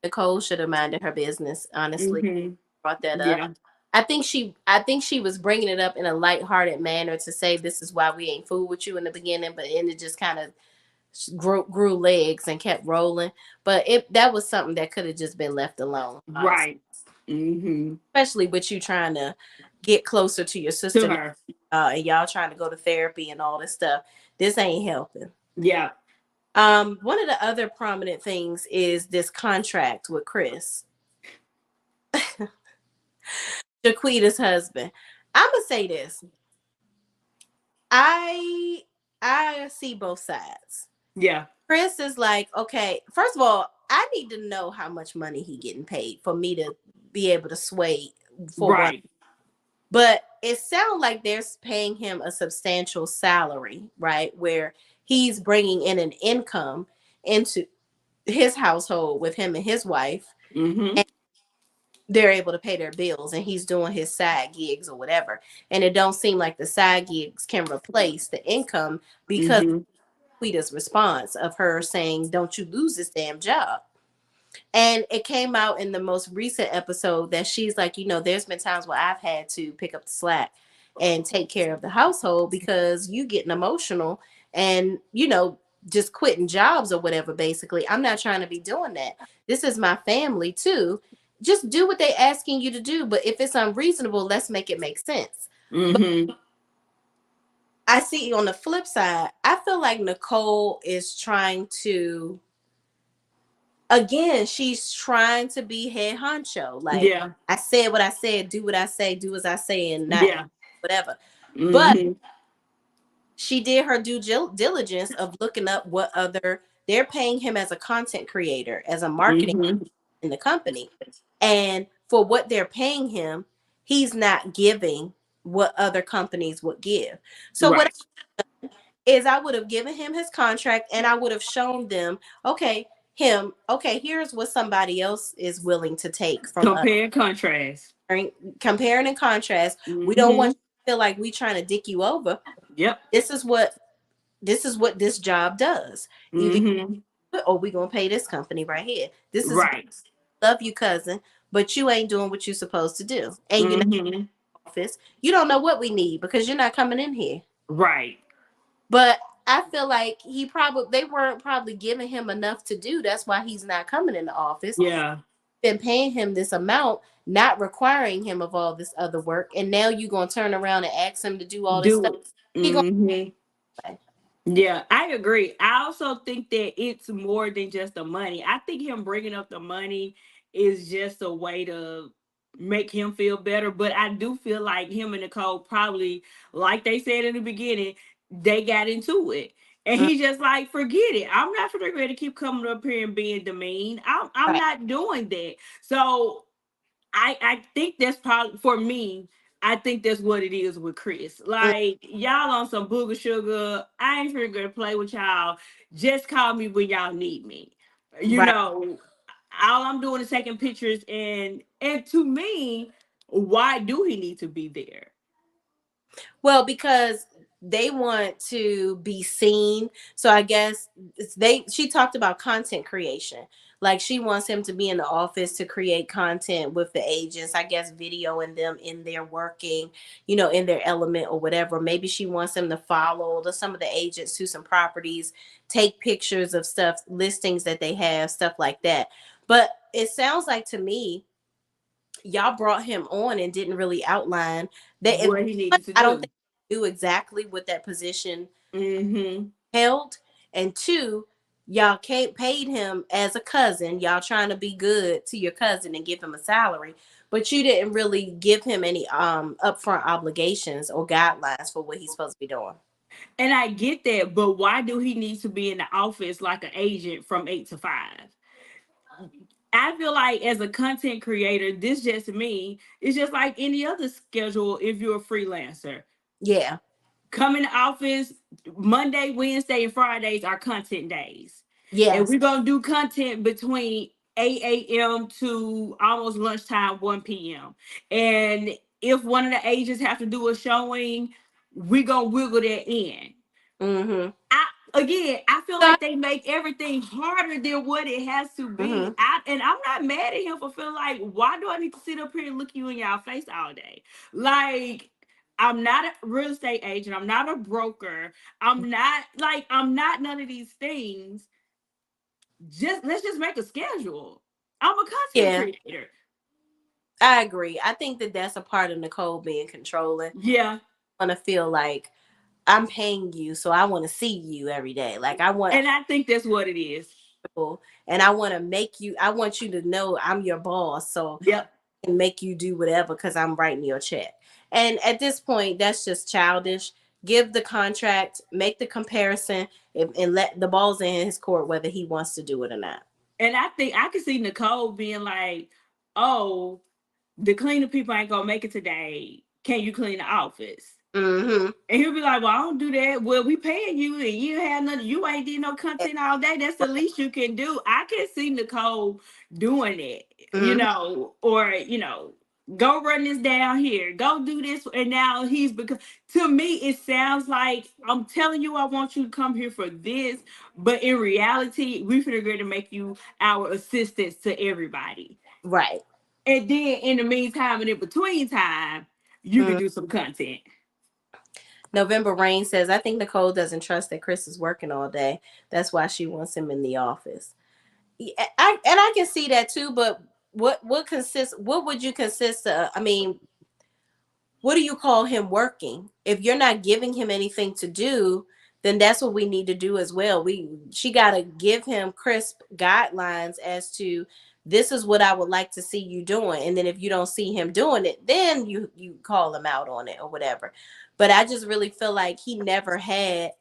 Nicole should have minded her business. Honestly, Hmm. brought that up. Yeah. I think she was bringing it up in a lighthearted manner to say this is why we ain't fool with you in the beginning, but then it just kind of grew legs and kept rolling. But that was something that could have just been left alone, honestly. Right. Hmm. Especially with you trying to get closer to your To sister now, her. and y'all trying to go to therapy and all this stuff. This ain't helping. Yeah. One of the other prominent things is this contract with Chris, Jaquita's husband. I'm gonna say this. I I see both sides. Yeah. Chris is like, okay, first of all, I need to know how much money he getting paid for me to be able to sway for one. Right. But it sounds like they're paying him a substantial salary, right? Where he's bringing in an income into his household with him and his wife, Hmm. and they're able to pay their bills, and he's doing his side gigs or whatever. And it don't seem like the side gigs can replace the income because Hmm. Quita's response of her saying, "Don't you lose this damn job." And it came out in the most recent episode that she's like, there's been times where I've had to pick up the slack and take care of the household because you getting emotional and, just quitting jobs or whatever, basically. I'm not trying to be doing that. This is my family too. Just do what they asking you to do. But if it's unreasonable, let's make it make sense. But Mm-hmm. I see on the flip side, I feel like Nicole is trying to, again, she's trying to be head honcho. Like, Yeah. I said what I said, do what I say, do as I say, and not Yeah. whatever. But Mm-hmm. she did her due diligence of looking up what other, they're paying him as a content creator, as a marketing Mm-hmm. in the company. And for what they're paying him, he's not giving what other companies would give. So what Right. is, I would have given him his contract and I would have shown them, okay, here's what somebody else is willing to take from us. Compare and contrast. Comparing and contrast. We don't want Mm-hmm. you to feel like we trying to dick you over. Yep. This is what this job does. Either Mm-hmm. or we gonna pay this company right here. This is Right. love you, cousin, but you ain't doing what you're supposed to do. And you're not Mm-hmm. in the office. You don't know what we need because you're not coming in here. Right. But I feel like they weren't probably giving him enough to do. That's why he's not coming in the office. Yeah. Been paying him this amount, not requiring him of all this other work, and now you gonna turn around and ask him to do all this stuff. Do. He gonna Mm-hmm. Yeah, I agree. I also think that it's more than just the money. I think him bringing up the money is just a way to make him feel better. But I do feel like him and Nicole probably, like they said in the beginning, they got into it. And Mm, he just like, forget it. I'm not going to keep coming up here and being demean. I'm right. not doing that. So I think that's probably for me. I think that's what it is with Chris. Mm, Like y'all on some booger sugar. I ain't finna gonna play with y'all. Just call me when y'all need me. You right. know, all I'm doing is taking pictures and to me, why do he need to be there? Well, because they want to be seen. So I guess she talked about content creation. Like she wants him to be in the office to create content with the agents, I guess videoing them in their working, in their element or whatever. Maybe she wants him to follow some of the agents to some properties, take pictures of stuff, listings that they have, stuff like that. But it sounds like to me y'all brought him on and didn't really outline that. And What he one, needed to I don't think do. he knew exactly what that position Mm-hmm. held. And two, y'all paid him as a cousin. Y'all trying to be good to your cousin and give him a salary, but you didn't really give him any upfront obligations or guidelines for what he's supposed to be doing. And I get that, but why do he need to be in the office like an agent from 8 to 5? I feel like as a content creator, this just me. It's just like any other schedule if you're a freelancer. Yeah. Come in the office Monday, Wednesday, and Fridays are content days. And Yes. we're gonna do content between 8 a.m. to almost lunchtime, 1 p.m. And if one of the agents have to do a showing, we're gonna wiggle that in. Mm-hmm. I feel So, like they make everything harder than what it has to be. mm-hmm. And I'm not mad at him for feeling like, why do I need to sit up here and look you in your face all day? Like, I'm not a real estate agent. I'm not a broker. I'm not none of these things. Just let's just make a schedule. I'm a content Yeah, creator. I agree. I think that that's a part of Nicole being controlling. Yeah. Want to feel like I'm paying you, so I want to see you every day. Like I want And I think that's what it is. people, and I want to make you. I want you to know I'm your boss, so Yep. I can make you do whatever because I'm writing your check. And at this point, that's just childish. Give the contract, make the comparison, and let the balls in his court whether he wants to do it or not. And I think I could see Nicole being like, oh, the cleaner people ain't gonna make it today. Can you clean the office? Mm-hmm. And he'll be like, well, I don't do that. Well, we paying you and you have nothing, you ain't did no content all day. That's the least you can do. I can see Nicole doing it, Mm-hmm. or, Go run this down here. Go do this. And now he's because to me, it sounds like I'm telling you I want you to come here for this. But in reality, we finna agree to make you our assistants to everybody. Right. And then in the meantime and in between time, you can Mm. do some content. November Rain says, I think Nicole doesn't trust that Chris is working all day. That's why she wants him in the office. Yeah, I can see that too, but what would you consist of? I mean, what do you call him working? If you're not giving him anything to do, then that's what we need to do as well. She got to give him crisp guidelines as to this is what I would like to see you doing, and then if you don't see him doing it, then you call him out on it or whatever. But I just really feel like he never had,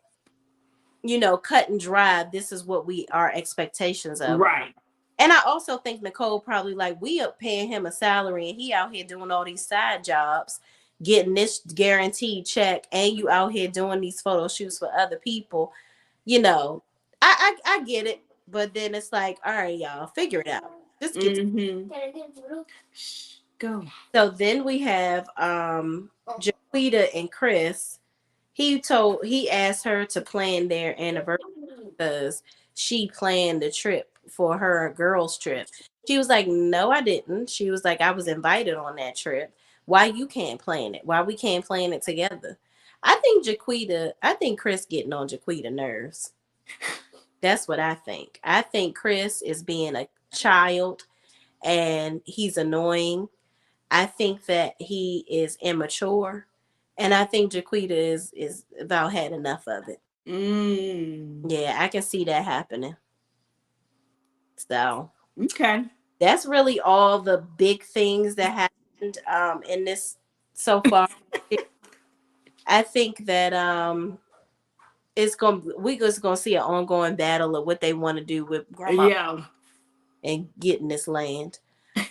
cut and dry. This is what we our expectations of. Right. And I also think Nicole probably like we are paying him a salary and he out here doing all these side jobs, getting this guaranteed check, and you out here doing these photo shoots for other people. You know, I get it, but then it's like, all right, y'all, figure it out. Just get to. Mm-hmm. Shh, go. So then we have Jaquita and Chris. He asked her to plan their anniversary because she planned the trip for her girls trip. She was like, "No, I didn't." She was like, "I was invited on that trip. Why you can't plan it? Why we can't plan it together?" I think Chris getting on Jaquita nerves. That's what I think. I think Chris is being a child and he's annoying. I think that he is immature, and I think Jaquita is about had enough of it. Mm. Yeah, I can see that happening. So Okay. that's really all the big things that happened in this so far. I think that we just gonna see an ongoing battle of what they want to do with grandma Yeah. and getting this land.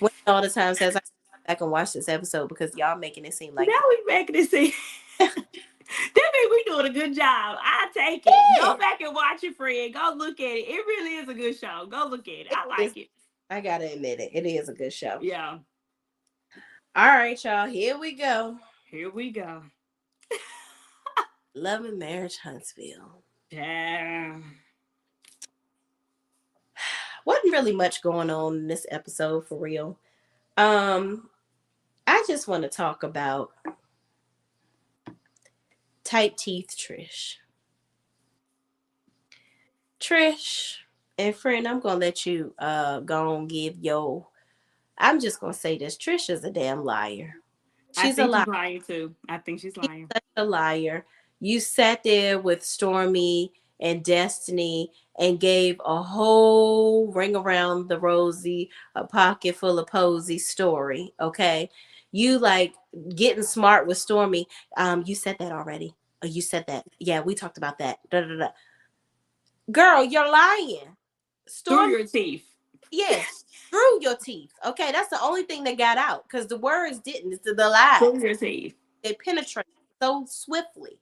When all the time says I go back and watch this episode because y'all making it seem like Now we making it see. That means we doing a good job. I take it. Go yeah, back and watch it, friend. Go look at it. It really is a good show. Go look at it. it I is. like it. I gotta admit it. It is a good show. Yeah. All right, y'all. Here we go. Here we go. Love and Marriage Huntsville. Damn. Wasn't really much going on in this episode for real. Um, I just want to talk about tight teeth Trish. Trish and friend, I'm gonna let you go and give your I'm just gonna say this. Trish is a damn liar. I She's a think liar. she's lying too. I think she's She's lying. such a liar. You sat there with Stormy and Destiny and gave a whole ring around the rosy, a pocket full of posy story. Okay. You like getting smart with Stormy. You said that already. Oh, you said that. Yeah, we talked about that. Da, da, da. Girl, you're lying. Through Stormy, your teeth. yeah, through your teeth. Okay, that's the only thing that got out because the words didn't. It's the Through lies. your teeth. They penetrate so swiftly.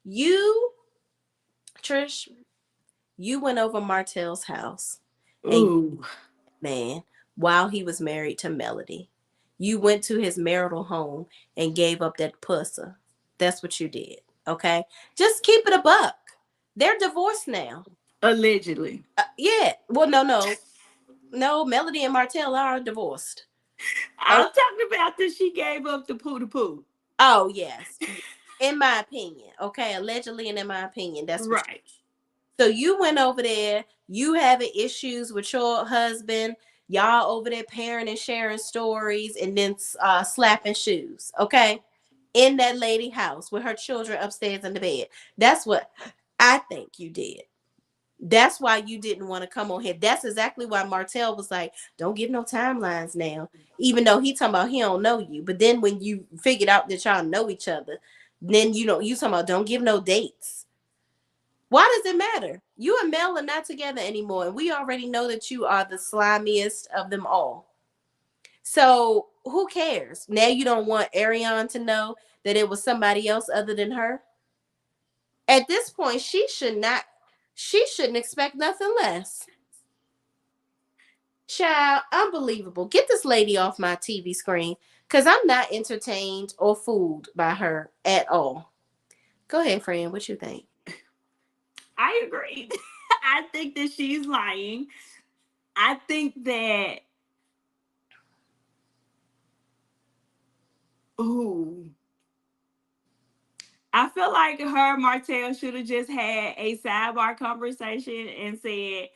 You, Trish, you went over Martell's house and Ooh. man, while he was married to Melody, you went to his marital home and gave up that pussy. That's what you did. Okay, just keep it a buck. They're divorced now. Allegedly. Yeah. Well, no. Melody and Martell are divorced. I'm talking about that she gave up the poo to poo. Oh, yes. In my opinion. Okay. Allegedly and in my opinion. That's what Right. So you went over there, you having issues with your husband, y'all over there pairing and sharing stories and then slapping shoes. Okay. In that lady house with her children upstairs in the bed. That's what I think you did. That's why you didn't want to come on here. That's exactly why Martell was like, don't give no timelines now. Even though he talking about he don't know you. But then when you figured out that y'all know each other, then you talking about don't give no dates. Why does it matter? You and Mel are not together anymore. And we already know that you are the slimiest of them all. So who cares? Now you don't want Ariane to know that it was somebody else other than her. At this point, she shouldn't expect nothing less. Child, unbelievable. Get this lady off my TV screen. Because I'm not entertained or fooled by her at all. Go ahead, friend. What you think? I agree. I think that she's lying. I think that, ooh, I feel like her and Martell should have just had a sidebar conversation and said,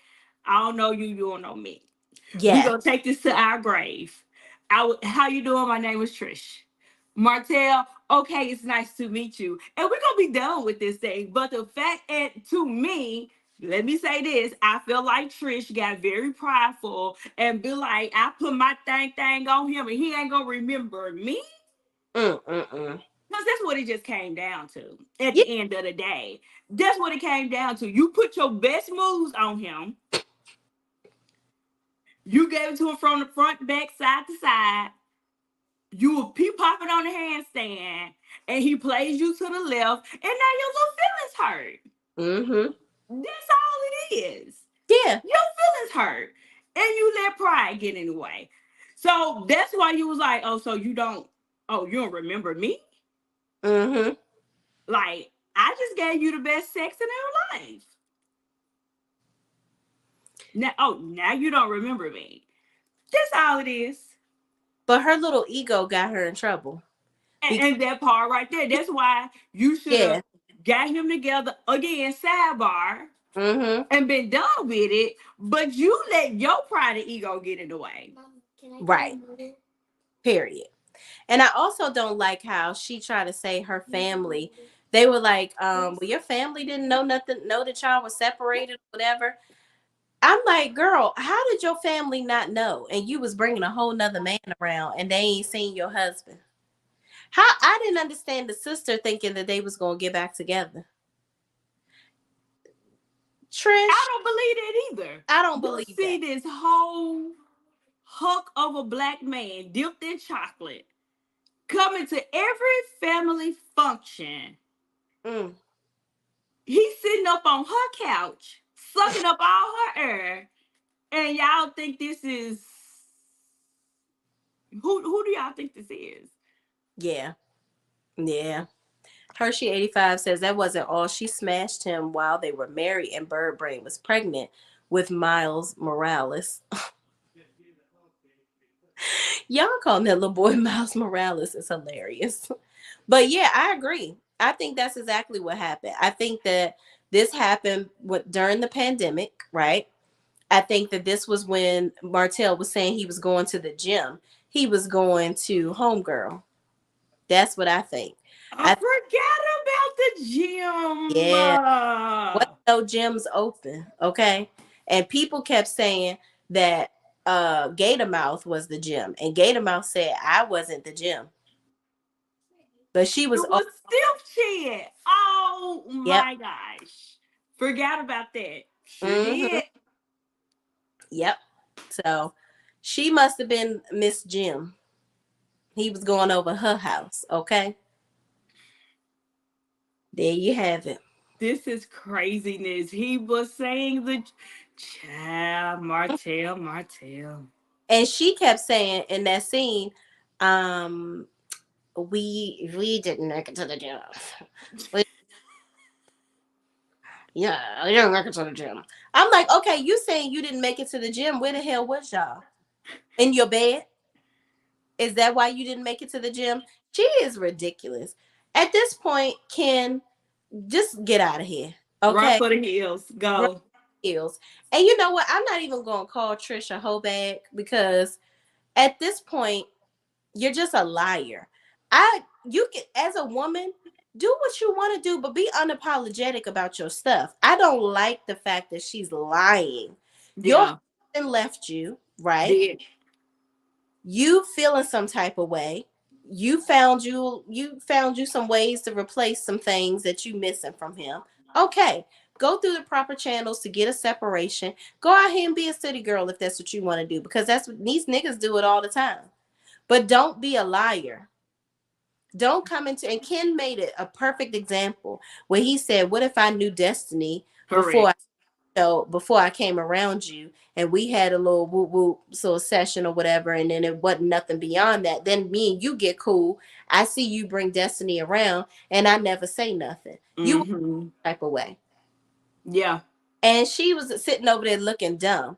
I don't know you, you don't know me. We Yeah. gonna take this to our grave. How you doing? My name is Trish. Martell, okay, it's nice to meet you. And we're gonna be done with this thing. But the fact, and to me, let me say this, I feel like Trish got very prideful and be like, I put my thing on him and he ain't gonna remember me. Mm-mm-mm. Because that's what it just came down to at Yeah. the end of the day. That's what it came down to. You put your best moves on him. You gave it to him from the front, back, side to side. You were peep popping on the handstand, and he plays you to the left, and now your little feelings hurt. Mm-hmm. That's all it is. Yeah. Your feelings hurt, and you let pride get in the way. So that's why you was like, oh, so you don't remember me? Mm-hmm. Like, I just gave you the best sex in her life. Now you don't remember me. That's all it is. But her little ego got her in trouble. Because And that part right there, that's why you should yeah. have got him together again, sidebar, Mm-hmm. and been done with it. But you let your pride and ego get in the way. Right. Period. And I also don't like how she tried to say her family. They were like, well, your family didn't know nothing, know that y'all was separated, whatever. I'm like, girl, how did your family not know? And you was bringing a whole nother man around, and they ain't seen your husband. How I didn't understand the sister thinking that they was gonna get back together. I Trish, don't believe that either. I don't You believe see that. this whole huck of a black man dipped in chocolate coming to every family function. Mm, He's sitting up on her couch, sucking up all her air, and y'all think this is who do y'all think this is? yeah, yeah. Hershey85 says that wasn't all. She smashed him while they were married, and Bird Brain was pregnant with Miles Morales. Y'all calling that little boy Miles Morales is hilarious. But yeah, I agree. I think that's exactly what happened. I think that this happened during the pandemic, right? I think that this was when Martell was saying he was going to the gym. He was going to Homegirl. That's what I think. I I forgot about the gym. Yeah, what no gyms open, okay? And people kept saying that Gator Mouth was the gym, and Gator Mouth said I wasn't the gym, but she was. It was stiff chin. Oh Yep. my gosh. Forgot about that. Sure Mm-hmm. did. Yep. So she must have been Miss Jim. He was going over her house. Okay. There you have it. This is craziness. He was saying the child, Martell. And she kept saying in that scene, um, we didn't make it to the gym. We, yeah, we didn't make it to the gym. I'm like, okay, you saying you didn't make it to the gym? Where the hell was y'all? In your bed? Is that why you didn't make it to the gym? She is ridiculous. At this point, Ken, just get out of here. Run Okay. for the hills. Run Go. heels. And you know what? I'm not even gonna call Trish a hoe bag because at this point, you're just a liar. You can, as a woman, do what you want to do, but be unapologetic about your stuff. I don't like the fact that she's lying. Your Yeah. husband left you, right? Did. You feeling some type of way. You found you some ways to replace some things that you missing from him. Okay. Go through the proper channels to get a separation. Go out here and be a city girl if that's what you want to do, because that's what these niggas do it all the time. But don't be a liar. Don't come into, and Ken made it a perfect example where he said, what if I knew destiny before I Correct. before I came around you and we had a little whoop whoop sort of session or whatever, and then it wasn't nothing beyond that. Then me and you get cool. I see you bring Destiny around, and I never say nothing. You were Mm-hmm. the type of way, Yeah. and she was sitting over there looking dumb.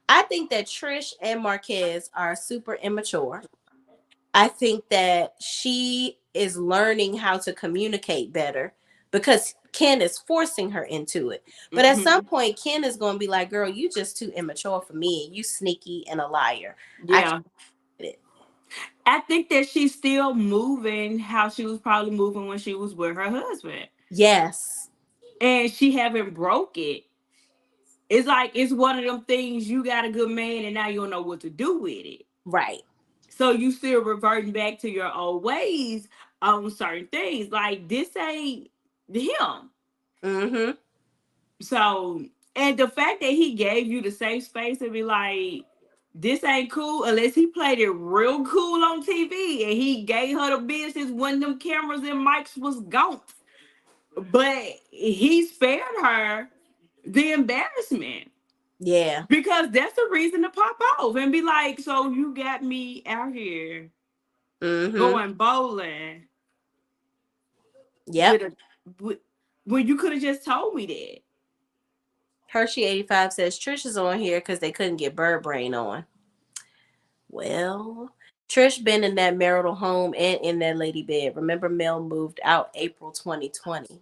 I think that Trish and Marquez are super immature. I think that she is learning how to communicate better because Ken is forcing her into it. But at some Mm-hmm. point, Ken is going to be like, "Girl, you just too immature for me. You sneaky and a liar. I can't Yeah. get it." I think that she's still moving how she was probably moving when she was with her husband. Yes, And she haven't broke it. It's like it's one of them things you got a good man and now you don't know what to do with it. right. So you still reverting back to your old ways on certain things. Like this ain't him. Mm-hmm. So and the fact that he gave you the safe space to be like, this ain't cool unless he played it real cool on TV and he gave her the business when them cameras and mics was gone. But he spared her the embarrassment. Yeah. Because that's the reason to pop off and be like, so you got me out here Mm-hmm. going bowling Yep. with a with, when you could have just told me that. Hershey85 says Trish is on here because they couldn't get Bird Brain on. Well, Trish been in that marital home and in that lady bed. Remember, Mel moved out April 2020.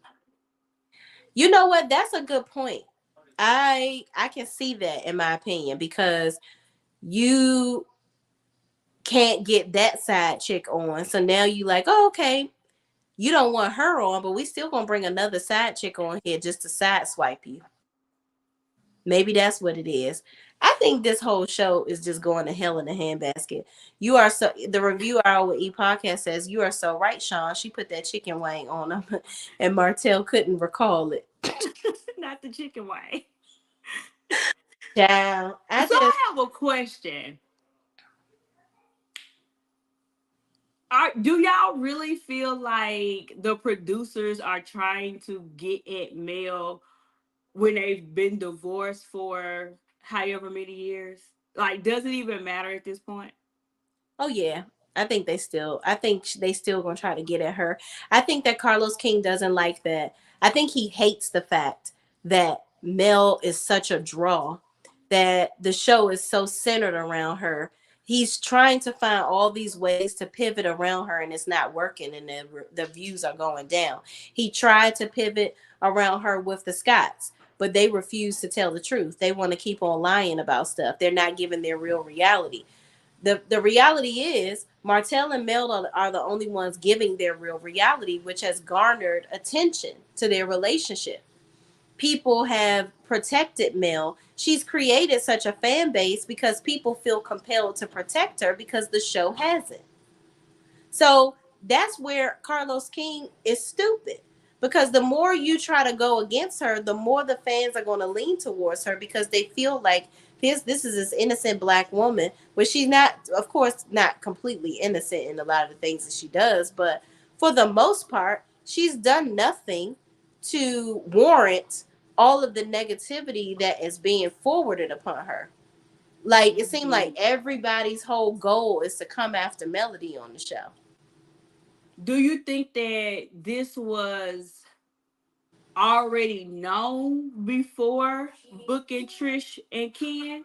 You know what? That's a good point. I can see that in my opinion because you can't get that side chick on. So now you like, oh, okay, you don't want her on, but we still gonna bring another side chick on here just to side swipe you. Maybe that's what it is. I think this whole show is just going to hell in a handbasket. You are so the review hour with E podcast says you are so right, Sean. She put that chicken wing on him, and Martell couldn't recall it. Not the chicken way. Child, I So just I have a question. Do y'all really feel like the producers are trying to get at Mel when they've been divorced for however many years? Like, does it even matter at this point? Oh yeah. I think they still gonna try to get at her. I think that Carlos King doesn't like that. I think he hates the fact that Mel is such a draw, that the show is so centered around her. He's trying to find all these ways to pivot around her and it's not working and the views are going down. He tried to pivot around her with the Scots, but they refuse to tell the truth. They want to keep on lying about stuff. They're not giving their real reality. The reality is Martell and Mel are the only ones giving their real reality, which has garnered attention to their relationship. People have protected Mel. She's created such a fan base because people feel compelled to protect her because the show hasn't. So that's where Carlos King is stupid. Because the more you try to go against her, the more the fans are going to lean towards her because they feel like this is this innocent black woman, but she's not, of course, not completely innocent in a lot of the things that she does, but for the most part, she's done nothing to warrant all of the negativity that is being forwarded upon her. Like it seemed like Mhm. everybody's whole goal is to come after Melody on the show. Do you think that this was already known before booking Trish and Ken?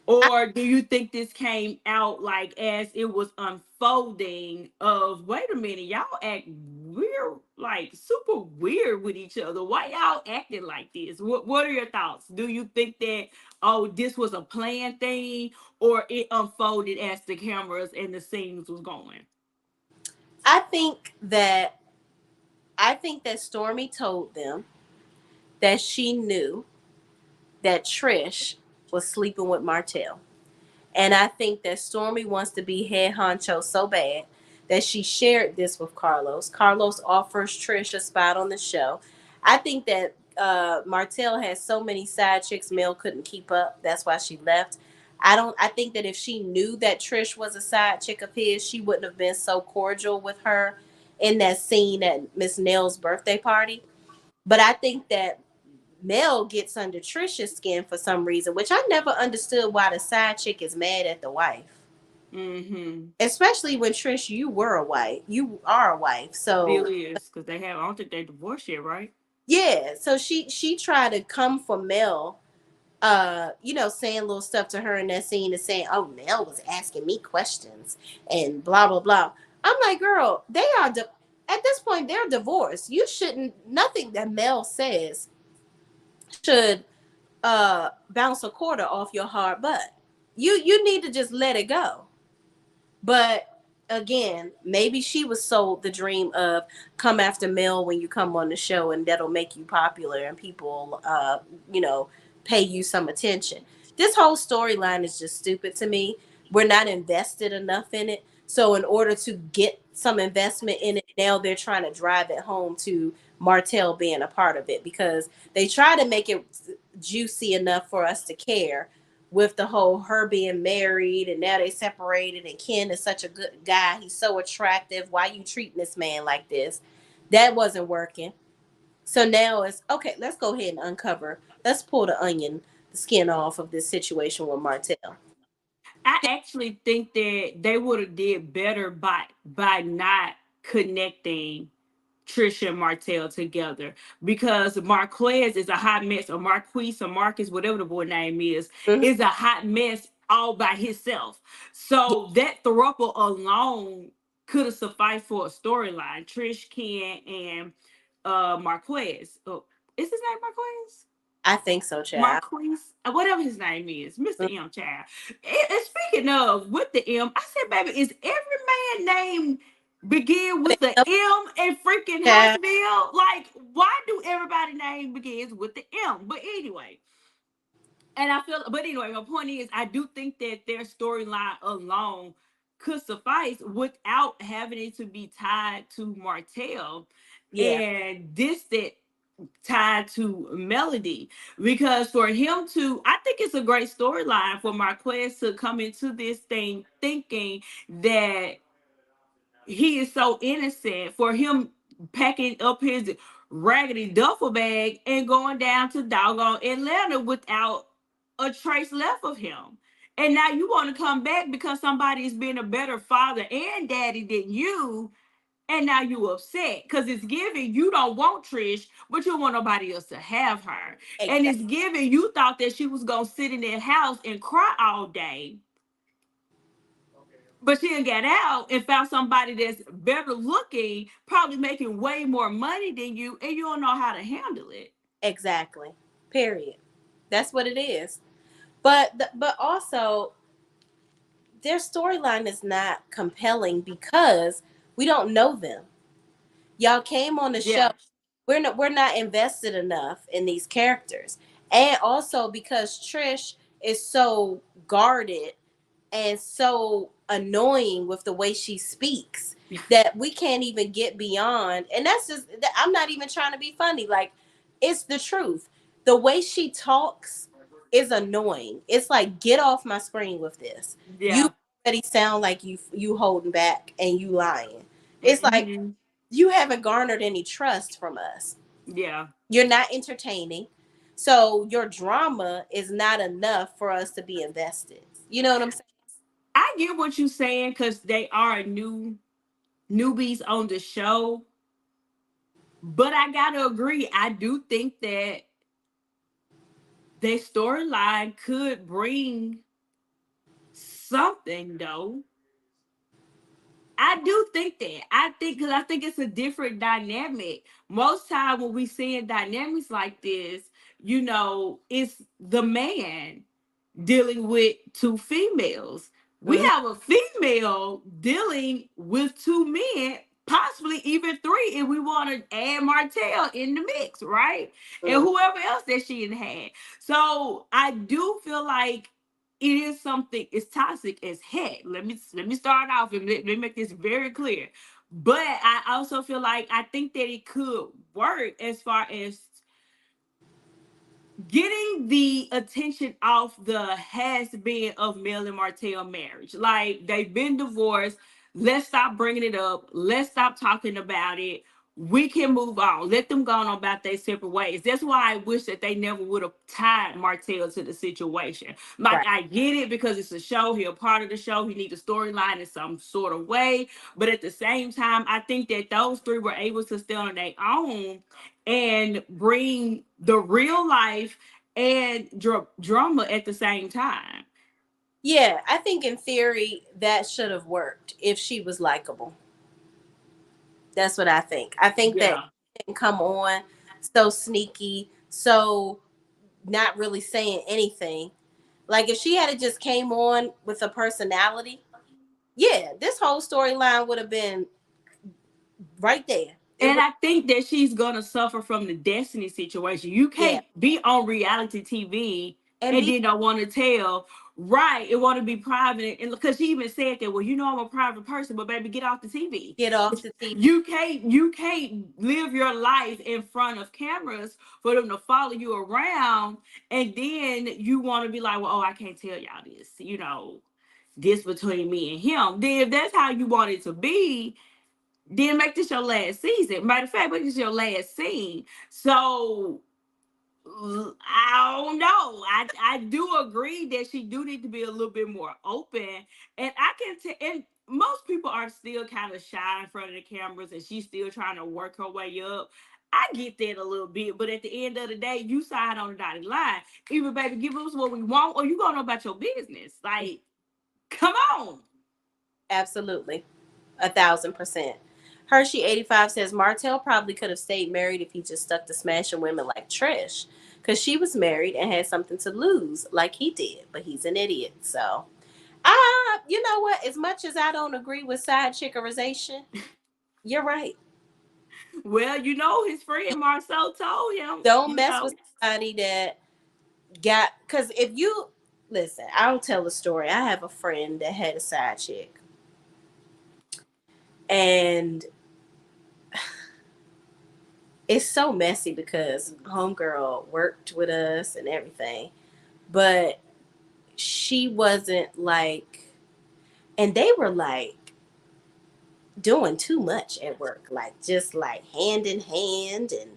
Or do you think this came out like as it was unfolding of wait a minute, y'all act weird, like super weird with each other. Why y'all acting like this? What are your thoughts? Do you think that oh this was a planned thing or it unfolded as the cameras and the scenes was going? I think that I think that Stormy told them that she knew that Trish was sleeping with Martell. And I think that Stormy wants to be head honcho so bad that she shared this with Carlos. Carlos offers Trish a spot on the show. I think that Martell has so many side chicks Mel couldn't keep up. That's why she left. I think that if she knew that Trish was a side chick of his, she wouldn't have been so cordial with her in that scene at Miss Nell's birthday party. But I think that Mel gets under Trisha's skin for some reason, which I never understood why the side chick is mad at the wife. Mm-hmm. Especially when Trish, you were a wife. You are a wife. Still So is, because they have, I don't think they divorced yet, right? yeah. So she tried to come for Mel, saying little stuff to her in that scene and saying, "Oh, Mel was asking me questions and blah blah blah." I'm like, girl, they are at this point they're divorced. You shouldn't nothing that Mel says should bounce a quarter off your hard butt. You need to just let it go. But again, maybe she was sold the dream of come after Mel when you come on the show and that'll make you popular and people you know, pay you some attention. This whole storyline is just stupid to me. We're not invested enough in it. So in order to get some investment in it, now they're trying to drive it home to Martell being a part of it because they try to make it juicy enough for us to care with the whole her being married and now they separated and Ken is such a good guy. He's so attractive. Why you treating this man like this? That wasn't working. So now it's okay, let's go ahead and uncover. Let's pull the skin off of this situation with Martell. I actually think that they would have did better by not connecting Trisha and Martell together, because Marquez is a hot mess, or Marquise or Marcus, whatever the boy name Mhm. is a hot mess all by himself. So that throuple alone could have sufficed for a storyline. Trish, Ken, and Marquez. Oh, is his name Marquez? I think so, child. Marquise, whatever his name is, Mr. Mhm. M. Child. And speaking of with the M, I said, baby, is every man name begin with the M in freaking Child. Huntsville? Like, why do everybody name begins with the M? But anyway, but anyway, my point is, I do think that their storyline alone could suffice without having it to be tied to Martell Yeah. and distant tied to Melody, because for him to, I think it's a great storyline for Marquez to come into this thing thinking that he is so innocent, for him packing up his raggedy duffel bag and going down to doggone Atlanta without a trace left of him. And now you want to come back because somebody is being a better father and daddy than you, and now you upset because it's given you don't want Trish, but you don't want nobody else to have her. And Exactly. it's given you thought that she was gonna sit in that house and cry all day, but she done got out and found somebody that's better looking, probably making way more money than you, and you don't know how to handle it. Exactly. Period. That's what it is. But also their storyline is not compelling because we don't know them. Y'all came on the show. Yeah. We're not invested enough in these characters. And also because Trish is so guarded and so annoying with the way she speaks that we can't even get beyond. And that's just, I'm not even trying to be funny. Like, it's the truth. The way she talks is annoying. It's like, get off my screen with this. You Yeah. already sound like you holding back and you lying. It's like Hmm. you haven't garnered any trust from us. Yeah. You're not entertaining. So your drama is not enough for us to be invested. You know what I'm saying? I get what you're saying because they are newbies on the show, but I gotta agree. I do think that their storyline could bring something though. I do think that. I think because I think it's a different dynamic. Most time when we seeing dynamics like this, it's the man dealing with two females. We Mhm. have a female dealing with two men, possibly even three, if we want to add Martell in the mix, right? And Mhm. whoever else that she had. So I do feel like it is something, it's toxic as heck. Let me start off and let me make this very clear. But I also feel like I think that it could work as far as getting the attention off the has been of Mel and Martell marriage. Like, they've been divorced. Let's stop bringing it up. Let's stop talking about it. we can move on. Let them go on about their separate ways. That's why I wish that they never would have tied Martell to the situation. Like, Right. I get it because it's a show. He a part of the show. He needs a storyline in some sort of way. But at the same time, I think that those three were able to stand on their own and bring the real life and drama at the same time. Yeah, I think in theory that should have worked if she was likable. That's what I think. I think that Yeah. he didn't come on so sneaky, so not really saying anything. Like if she had just came on with a personality, yeah, this whole storyline would have been right there. It And would, I think that she's gonna suffer from the destiny situation. You yeah, can't be on reality TV and and be then don't want to tell. Right, it want to be private, and because she even said that, well, you know, I'm a private person, but baby, get off the TV. get off the TV. You can't live your life in front of cameras for them to follow you around, and then you want to be like, well, oh, I can't tell y'all this, this between me and him. Then if that's how you want it to be, then make this your last season. Matter of fact, make this your last scene. So I don't know. I do agree that she do need to be a little bit more open, and I can tell. And most people are still kind of shy in front of the cameras, and she's still trying to work her way up. I get that a little bit, but at the end of the day, you signed on the dotted line. Either baby, give us what we want, or you gonna know about your business. Like, come on. Absolutely. 1,000%. Hershey85 says Martell probably could have stayed married if he just stuck to smashing women like Trish. Because she was married and had something to lose like he did. But he's an idiot. So, you know what? As much as I don't agree with side chickerization, you're right. Well, his friend Marcel told him, Don't mess with somebody that got. Because if you. Listen, I'll tell a story. I have a friend that had a side chick. And it's so messy because homegirl worked with us and everything, but she wasn't like, and they were like doing too much at work, like just like hand in hand, and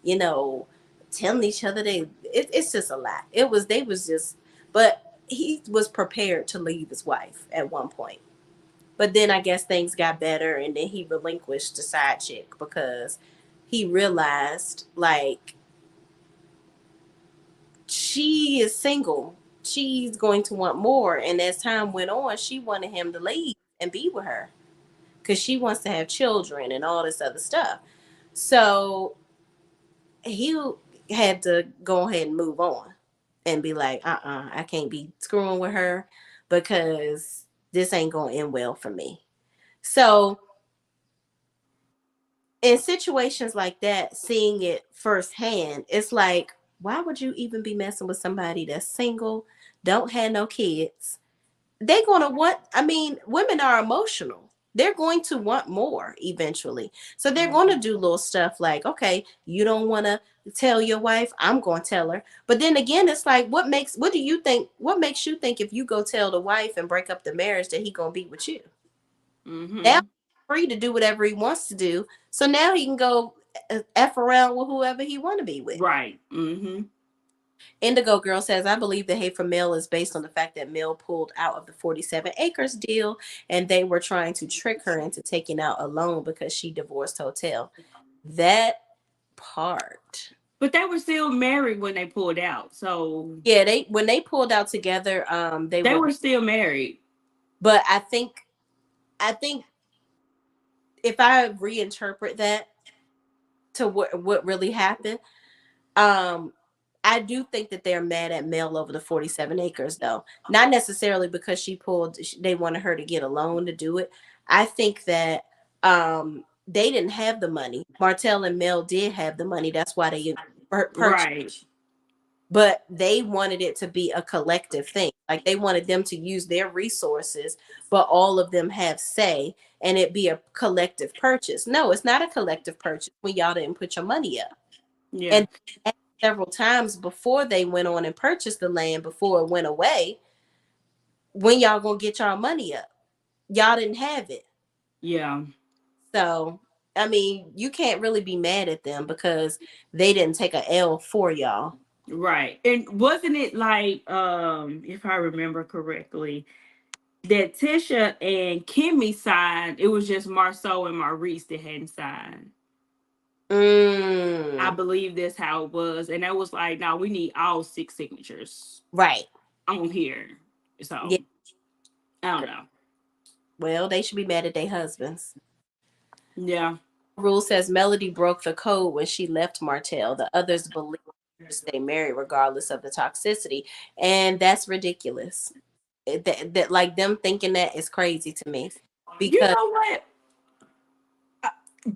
you know, telling each other it's just a lot. They was just, but he was prepared to leave his wife at one point. But then I guess things got better, and then he relinquished the side chick because he realized like she is single. She's going to want more. And as time went on, she wanted him to leave and be with her because she wants to have children and all this other stuff. So he had to go ahead and move on and be like, I can't be screwing with her because this ain't going to end well for me. So in situations like that, seeing it firsthand, it's like, why would you even be messing with somebody that's single, don't have no kids? They're going to want, I mean, women are emotional. They're going to want more eventually. So they're going to Mhm. do little stuff like, okay, you don't want to tell your wife, I'm going to tell her. But then again, it's like, what do you think, what makes you think if you go tell the wife and break up the marriage that he going to be with you? Now he's Mhm. free to do whatever he wants to do. So now he can go F around with whoever he want to be with. Right. Mhm. Indigo Girl says, I believe the hate from Mill is based on the fact that Mill pulled out of the 47 acres deal and they were trying to trick her into taking out a loan because she divorced Hotel. That part. But they were still married when they pulled out, so Yeah, they when they pulled out together, they they were, were still married. but I think if I reinterpret that to what really happened, um I do think that they're mad at Mel over the 47 acres, though. Not necessarily because they wanted her to get a loan to do it. I think that they didn't have the money. Martell and Mel did have the money. That's why they purchased. Right. But they wanted it to be a collective thing. Like they wanted them to use their resources, but all of them have say and it be a collective purchase. No, it's not a collective purchase when y'all didn't put your money up. Yeah. And several times before they went on and purchased the land before it went away, when y'all gonna get y'all money up? Y'all didn't have it. Yeah. So I mean, you can't really be mad at them because they didn't take a L for y'all. Right. And wasn't it like, if I remember correctly, that Tisha and Kimmy signed, it was just Marceau and Maurice that hadn't signed. I Mm, believe that's how it was. And that was like, no, we need all six signatures right. on here. Yeah. So I don't know. Well, they should be mad at their husbands. Yeah. Rule says Melody broke the code when she left Martell. The others believe to stay married regardless of the toxicity, and that's ridiculous. That like them thinking that is crazy to me You because know what?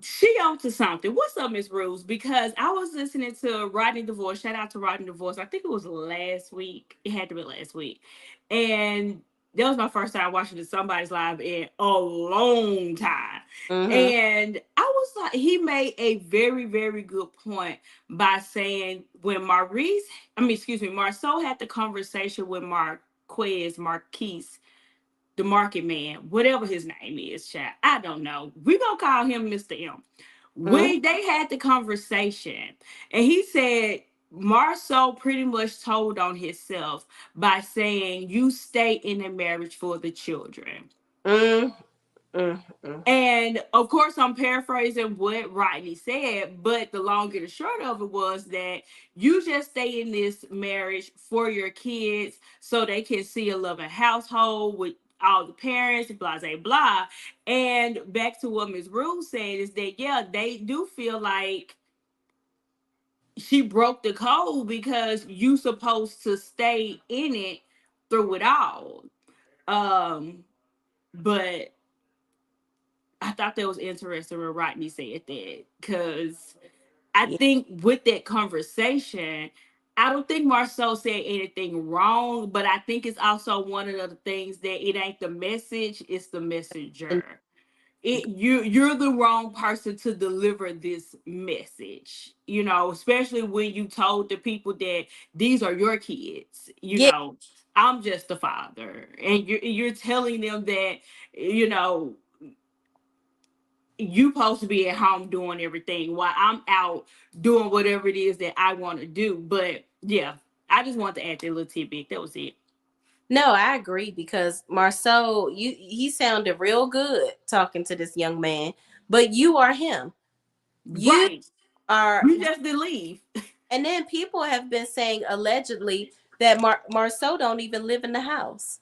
She on to something. What's up, Miss Rose? Because I was listening to Rodney Divorce. Shout out to Rodney Divorce. I think it was last week. It had to be last week. And that was my first time watching somebody's live in a long time. hmm And I was like, he made a very, very good point by saying when Marceau had the conversation with Marquise, the market man, whatever his name is, child. I don't know. We gonna call him Mr. M. hmm When they had the conversation, and he said Marceau pretty much told on himself by saying, "You stay in a marriage for the children." mm mm. And of course, I'm paraphrasing what Rodney said, but the long and the short of it was that you just stay in this marriage for your kids so they can see a loving household with all the parents, blah, blah, blah. And back to what Ms. Rule said is that, yeah, they do feel like she broke the code because you supposed to stay in it through it all. Um, but I thought that was interesting when Rodney said that because I Yeah. think with that conversation, I don't think Marceau said anything wrong, but I think it's also one of the things that it ain't the message, it's the And messenger. You're the wrong person to deliver this message, especially when you told the people that these are your kids, yeah, I'm just the father, and you're telling them that you know you supposed to be at home doing everything while I'm out doing whatever it is that I want to do. But yeah, I just wanted to add that little tidbit. That was it. no, I agree because Marceau, he sounded real good talking to this young man, but you are him. You Right. are, You just didn't leave. and then people have been saying allegedly that Marceau don't even live in the house.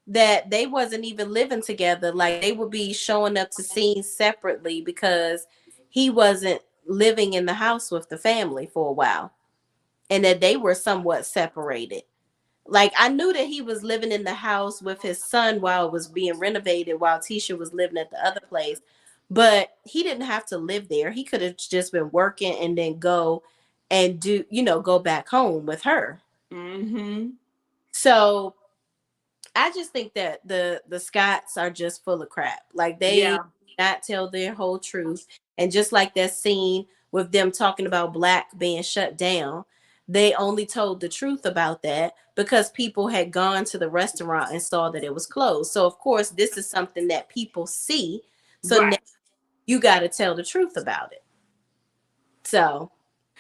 That they wasn't even living together. Like they would be showing up to scenes separately because he wasn't living in the house with the family for a while, and that they were somewhat separated. Like I knew that he was living in the house with his son while it was being renovated, while Tisha was living at the other place. But he didn't have to live there. He could have just been working and then go and go back home with her. Mm-hmm. So I just think that the Scots are just full of crap. Like they Yeah. not tell their whole truth. And just like that scene with them talking about Black being shut down, they only told the truth about that because people had gone to the restaurant and saw that it was closed. So of course, this is something that people see. So now Right. you got to tell the truth about it. So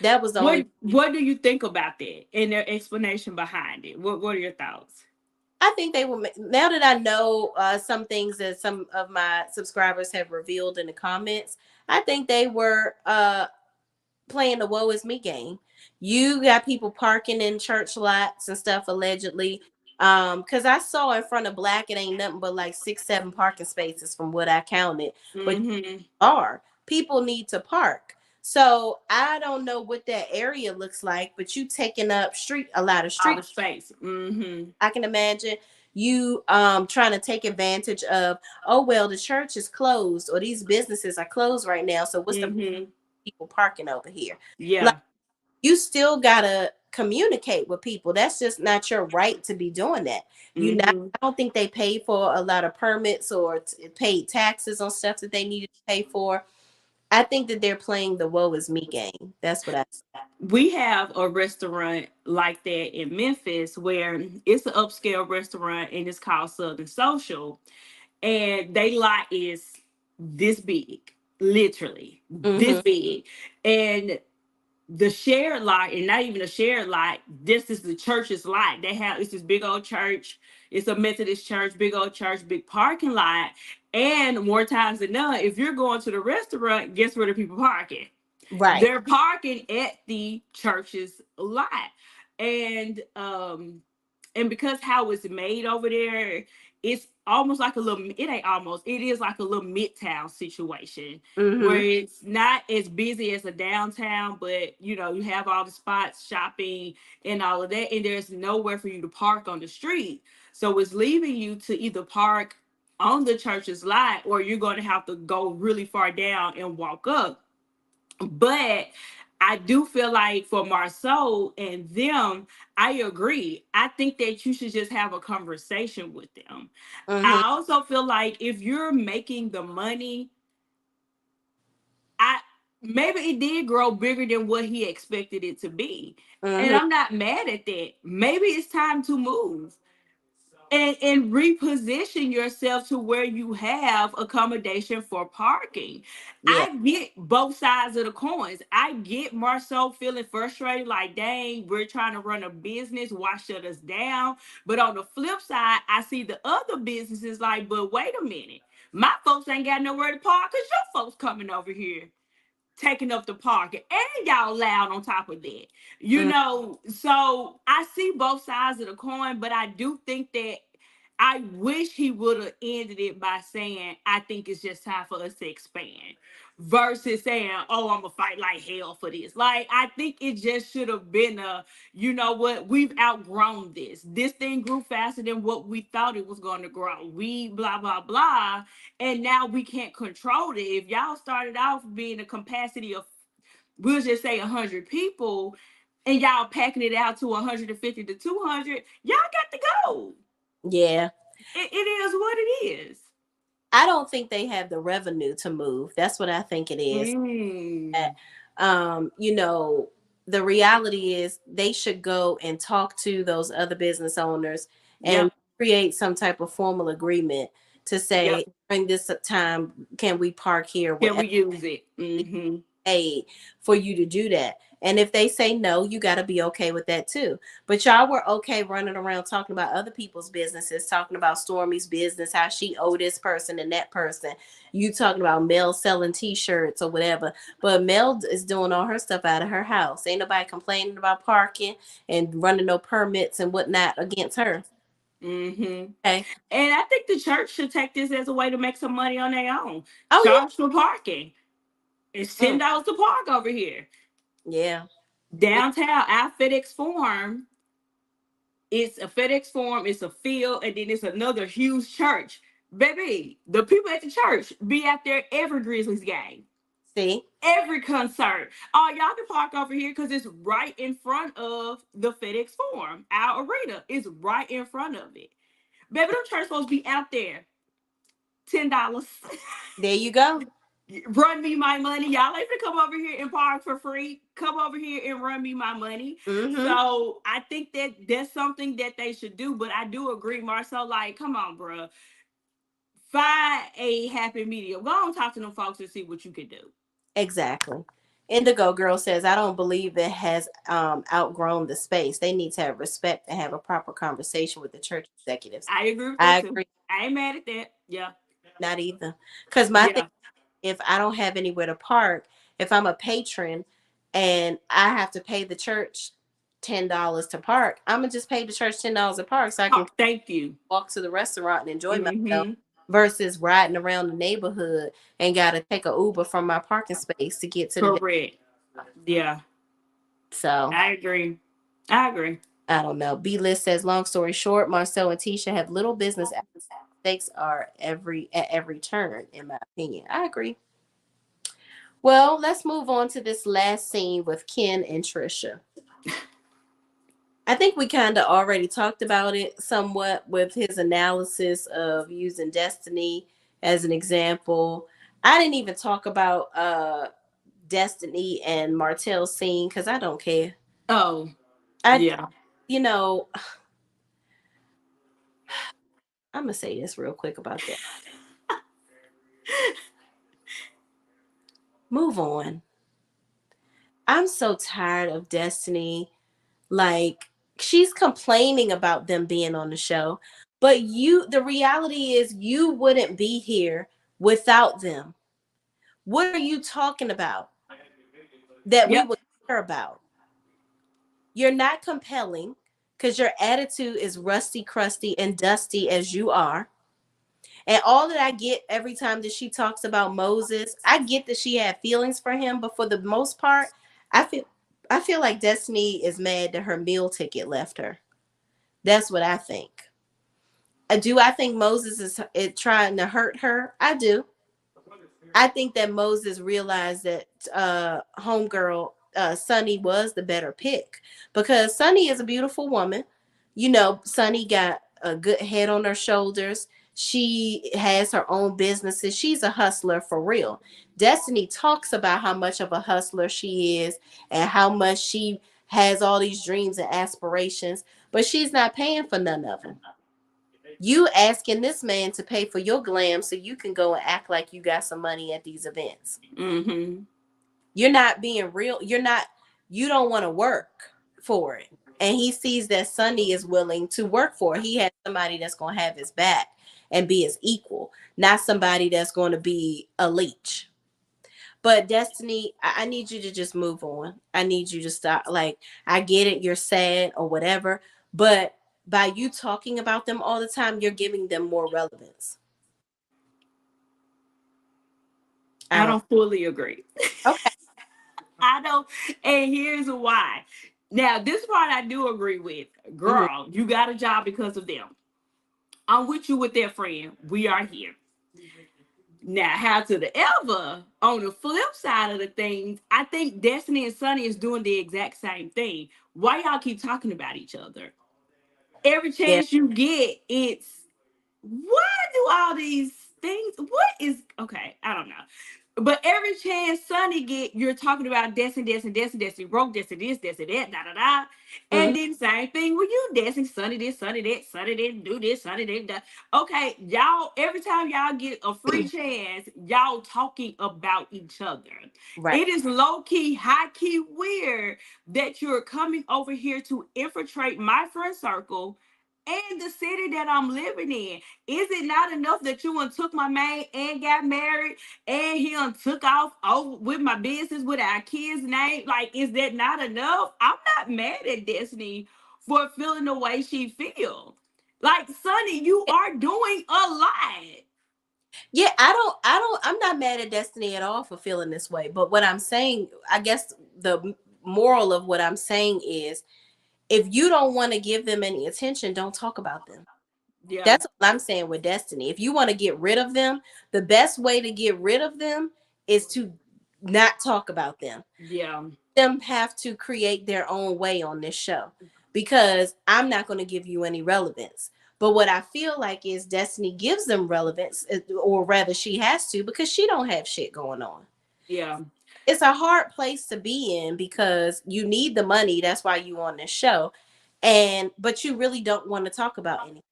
that was the only. What do you think about that and their explanation behind it? What are your thoughts? I think they will. Now that I know some things that some of my subscribers have revealed in the comments, I think they were playing the woe is me game. You got people parking in church lots and stuff allegedly. Because I saw in front of Black, it ain't nothing but like 6, 7 parking spaces from what I counted. But Mm-hmm. are people need to park. So I don't know what that area looks like, but you taking up a lot of All street. the space. Mm-hmm. I can imagine you trying to take advantage of, oh well, the church is closed or these businesses are closed right now. So what's the Mm-hmm. people parking over here? Like Yeah. you still gotta communicate with people. That's just not your right to be doing that. You not Mm-hmm. I don't think they paid for a lot of permits or paid taxes on stuff that they needed to pay for. I think that they're playing the woe is me game. That's what I. We have a restaurant like that in Memphis where it's an upscale restaurant and it's called Southern Social, and they lot is this big. literally Mm-hmm. this big. And the shared lot, and not even a shared lot, this is the church's lot. They have, it's this big old church. It's a Methodist church, big old church, big parking lot. And more times than not, if you're going to the restaurant, guess where the people parking? Right. They're parking at the church's lot. And and because how it's made over there, it's almost like a little, it ain't almost, it is like a little midtown situation where Mm-hmm. it's not as busy as a downtown, but you know, you have all the spots, shopping and all of that, and there's nowhere for you to park on the street. So it's leaving you to either park on the church's lot, or you're going to have to go really far down and walk up. But I do feel like for Marceau and them, I agree. I think that you should just have a conversation with them. Mm-hmm. I also feel like if you're making the money, I maybe it did grow bigger than what he expected it to be. And Mm-hmm. I'm not mad at that. Maybe it's time to move and reposition yourself to where you have accommodation for parking. Yeah. I get both sides of the coins. I get Marcel feeling frustrated, like, dang, we're trying to run a business. Why shut us down? But on the flip side, I see the other businesses like, but wait a minute. My folks ain't got nowhere to park because your folks coming over here taking up the parking, and y'all loud on top of that. You Mm, know, so I see both sides of the coin, but I do think that I wish he would have ended it by saying, I think it's just time for us to expand, versus saying, oh, I'm gonna fight like hell for this. Like, I think it just should have been a, you know what, we've outgrown this. This thing grew faster than what we thought it was going to grow. We blah, blah, blah. And now we can't control it. If y'all started off being a capacity of, we'll just say 100 people, and y'all packing it out to 150 to 200, y'all got to go. yeah. It is what it is. I don't think they have the revenue to move. That's what I think it is. Mm. You know, the reality is they should go and talk to those other business owners and Yep. create some type of formal agreement to say Yep. during this time, can we park here Can whatever we use it? Mm-hmm. paid for you to do that. And if they say no, you got to be okay with that too. But y'all were okay running around talking about other people's businesses, talking about Stormy's business, how she owed this person and that person. You talking about Mel selling t-shirts or whatever. But Mel is doing all her stuff out of her house. Ain't nobody complaining about parking and running no permits and whatnot against her. Mm-hmm. Okay. And I think the church should take this as a way to make some money on their own. Oh Charge for parking. It's yeah. $10 to park over here. Yeah. Downtown, our FedEx Forum, it's a FedEx Forum, it's a field, and then it's another huge church. Baby, the people at the church be out there every Grizzlies game, See? every concert. Oh, y'all can park over here because it's right in front of the FedEx Forum. Our arena is right in front of it. Baby, them church supposed to be out there. $10. There you go. Run me my money. Y'all ain't gonna come over here and park for free. Come over here and run me my money. Mm-hmm. So I think that that's something that they should do. But I do agree, Marcel. Like, come on, bro. Find a happy medium. Go and talk to them folks and see what you can do. Exactly. Indigo Girl says, I don't believe it has outgrown the space. They need to have respect and have a proper conversation with the church executives. I agree with that I too. agree, I ain't mad at that. Yeah. not either. Because my thing, Yeah. if I don't have anywhere to park, if I'm a patron and I have to pay the church $10 to park, I'm gonna just pay the church $10 to park so I can Oh, thank you. walk to the restaurant and enjoy myself Mm-hmm. versus riding around the neighborhood and gotta take a Uber from my parking space to get to the. Correct. Yeah. So I agree. I agree. I don't know. B list says, long story short, Marcel and Tisha have little business. Mistakes are every turn, in my opinion. I agree. Well, let's move on to this last scene with Ken and Trisha. I think we kind of already talked about it somewhat with his analysis of using Destiny as an example. I didn't even talk about Destiny and Martell's scene because I don't care. Oh, I, yeah. you know, I'm gonna say this real quick about that. Move on. I'm so tired of Destiny. Like, she's complaining about them being on the show, but the reality is, you wouldn't be here without them. What are you talking about that we Yep. would care about? You're not compelling because your attitude is rusty, crusty, and dusty as you are. And all that I get every time that she talks about Moses, I get that she had feelings for him, but for the most part, I feel I feel like Destiny is mad that her meal ticket left her. That's what I think. Do I think Moses is trying to hurt her? I do. I think that Moses realized that homegirl Sunny was the better pick because Sunny is a beautiful woman. You know, Sunny got a good head on her shoulders. She has her own businesses. She's a hustler for real. Destiny talks about how much of a hustler she is and how much she has all these dreams and aspirations, but she's not paying for none of them. You asking this man to pay for your glam so you can go and act like you got some money at these events. Mm-hmm. You're not being real. You don't want to work for it. And he sees that Sunny is willing to work for it. He has somebody that's going to have his back and be his equal, not somebody that's going to be a leech. But Destiny, I need you to just move on. I need you to stop. Like, I get it, you're sad or whatever, but by you talking about them all the time, you're giving them more relevance. I I don't. don't fully agree. Okay. I don't, and here's why. Now, this part I do agree with. Hmm. Girl, you got a job because of them. I'm with you with that friend. We are here. Now, how to the ever, on the flip side of the things, I think Destiny and Sunny is doing the exact same thing. Why y'all keep talking about each other? Every Yeah. chance you get, it's why do all these things? What is okay? I don't know. But every chance Sonny get, you're talking about Destiny, Destiny, Destiny, Destiny, broke Destiny, this, Destiny, that, da da da. Hmm. And then same thing with you, Destiny, Sonny this, Sonny that, Sonny didn't do this, Sonny didn't that. Okay, y'all, every time y'all get a free chance, y'all talking about each other. Right. It is low key, high key weird that you're coming over here to infiltrate my friend circle and the city that I'm living in. Is it not enough that you and took my man and got married and he done took off over with my business with our kids' name? Like, is that not enough? I'm not mad at Destiny for feeling the way she feels. Like, Sonny, you are doing a lot. Yeah, I'm not mad at Destiny at all for feeling this way. But what I'm saying, I guess the moral of what I'm saying is, if you don't want to give them any attention, don't talk about them. Yeah, That's what I'm saying with Destiny. If you want to get rid of them, the best way to get rid of them is to not talk about them. yeah, Them have to create their own way on this show because I'm not going to give you any relevance. But what I feel like is Destiny gives them relevance, or rather, she has to because she don't have shit going on. yeah, It's a hard place to be in because you need the money. That's why you on this show, and but you really don't want to talk about anything.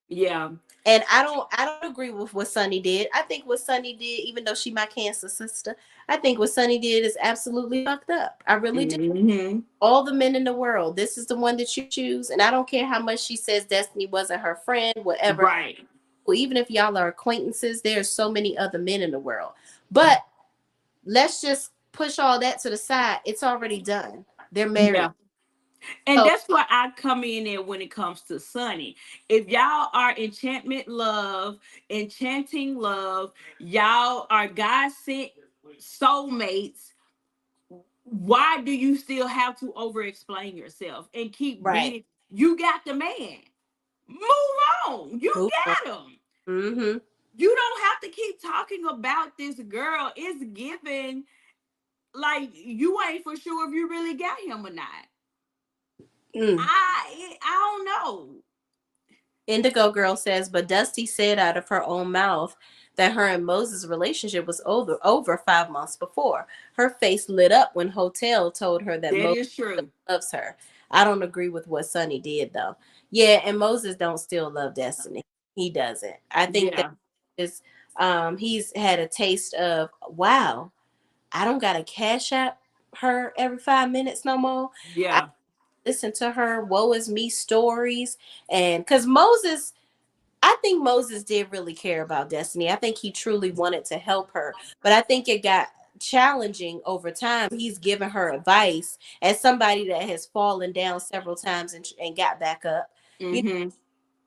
yeah. And I don't agree with what Sunny did. I think what Sunny did, even though she my cancer sister, I think what Sunny did is absolutely fucked up. I really do. Mm-hmm. All the men in the world, this is the one that you choose. And I don't care how much she says Destiny wasn't her friend, whatever. Right. Well, even if y'all are acquaintances, there's so many other men in the world. But let's just push all that to the side. It's already done. They're married. Yeah. And So that's where I come in there when it comes to Sunny. If y'all are enchantment love, enchanting love, y'all are God sent soulmates, why do you still have to over explain yourself and keep right. beating? You got the man. Move on. You Move on. got him. Mm-hmm. You don't have to keep talking about this girl. It's given like you ain't for sure if you really got him or not. Mm. I don't know. Indigo Girl says, but Dusty said out of her own mouth that her and Moses' relationship was over 5 months before. Her face lit up when Hotel told her that That Moses is true. loves her. I don't agree with what Sonny did though. Yeah, and Moses don't still love Destiny. He doesn't. I think that Yeah. is he's had a taste of wow. I don't gotta cash app her every 5 minutes no more. I Yeah. listen to her woe is me stories. And because Moses, I think Moses did really care about Destiny. I think he truly wanted to help her, but I think it got challenging over time. He's given her advice as somebody that has fallen down several times and got back up. You Mm-hmm. know,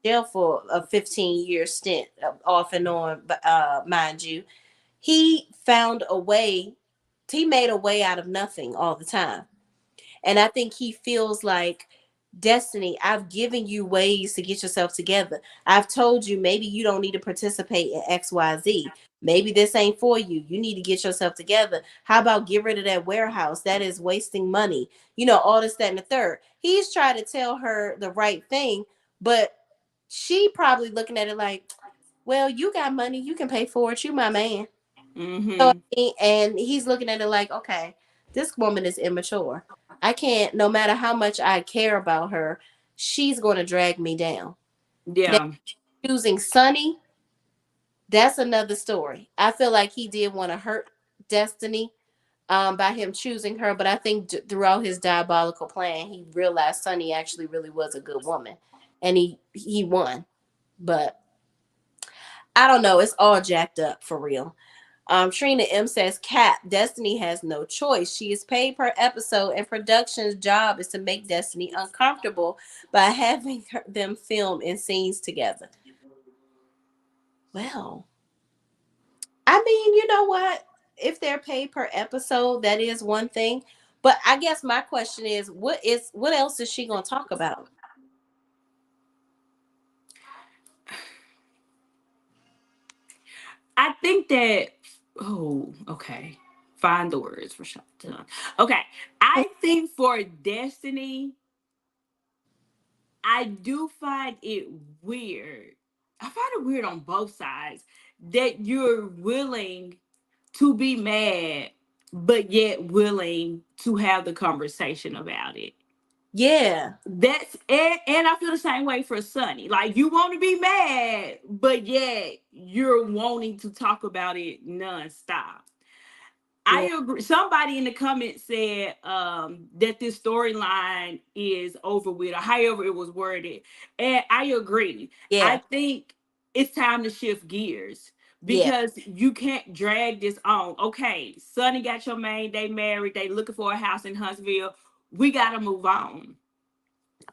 jail for a 15-year stint, off and on, mind you. He found a way. He made a way out of nothing all the time. And I think he feels like, Destiny, I've given you ways to get yourself together. I've told you maybe you don't need to participate in XYZ. Maybe this ain't for you. You need to get yourself together. How about get rid of that warehouse? That is wasting money. You know, all this, that, and the third. He's trying to tell her the right thing, but she probably looking at it like, well, you got money. You can pay for it. You my man. So, Mm-hmm. and he's looking at it like, okay, this woman is immature. I can't, no matter how much I care about her, she's going to drag me down. Now, Yeah. choosing Sonny, that's another story. I feel like he did want to hurt Destiny, by him choosing her, but I think throughout his diabolical plan, he realized Sonny actually really was a good woman, and he won. But I don't know. It's all jacked up for real. Trina M says, Cat, Destiny has no choice. She is paid per episode, and production's job is to make Destiny uncomfortable by having them film in scenes together. Well, I mean, you know what? If they're paid per episode, that is one thing. But I guess my question is, what else is she gonna talk about? I think that, oh, okay. Find the words for shut down. Okay. I think for Destiny, I do find it weird. I find it weird on both sides that you're willing to be mad, but yet willing to have the conversation about it. Yeah, That's and I feel the same way for Sunny. Like you want to be mad, but yet you're wanting to talk about it nonstop. yeah, I agree. Somebody in the comments said that this storyline is over with, or however it was worded, and I agree. I yeah, think it's time to shift gears yeah. because you can't drag this on. Okay, Sonny got your man. They married. They looking for a house in Huntsville. We gotta move on.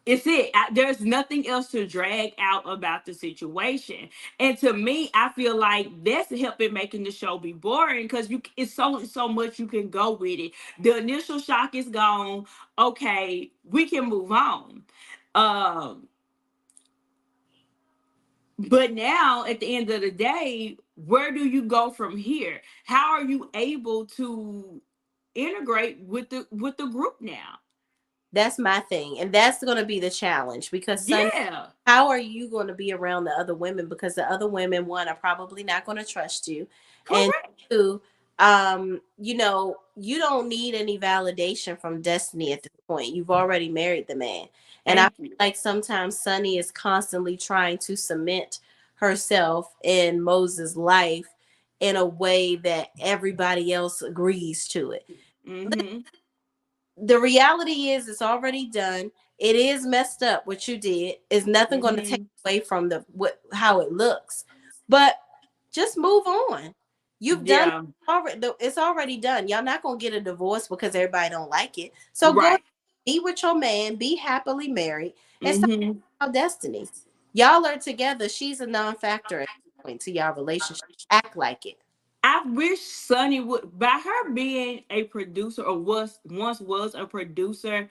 It's it. There's nothing else to drag out about the situation. And to me, I feel like that's helping making the show be boring because you it's so much you can go with it. The initial shock is gone. Okay, we can move on. Um, but now at the end of the day, where do you go from here? How are you able to integrate with the group now? That's my thing. And that's going to be the challenge because, Sonny, Yeah, how are you going to be around the other women? Because the other women, one, are probably not going to trust you. And correct. two, you know, you don't need any validation from Destiny at this point. You've already married the man. And I feel Thank you. like sometimes Sonny is constantly trying to cement herself in Moses' life in a way that everybody else agrees to it. Mm-hmm. The reality is it's already done. It is messed up what you did. Is nothing going to take Mm-hmm. away from the what how it looks. But just move on. You've done Yeah, already, it's already done. Y'all not going to get a divorce because everybody don't like it. So go right. be with your man, be happily married, and stop Mm-hmm. about Destiny. Y'all are together. She's a non-factor at this point to y'all relationship. Act like it. I wish Sunny would, by her being a producer or was once was a producer,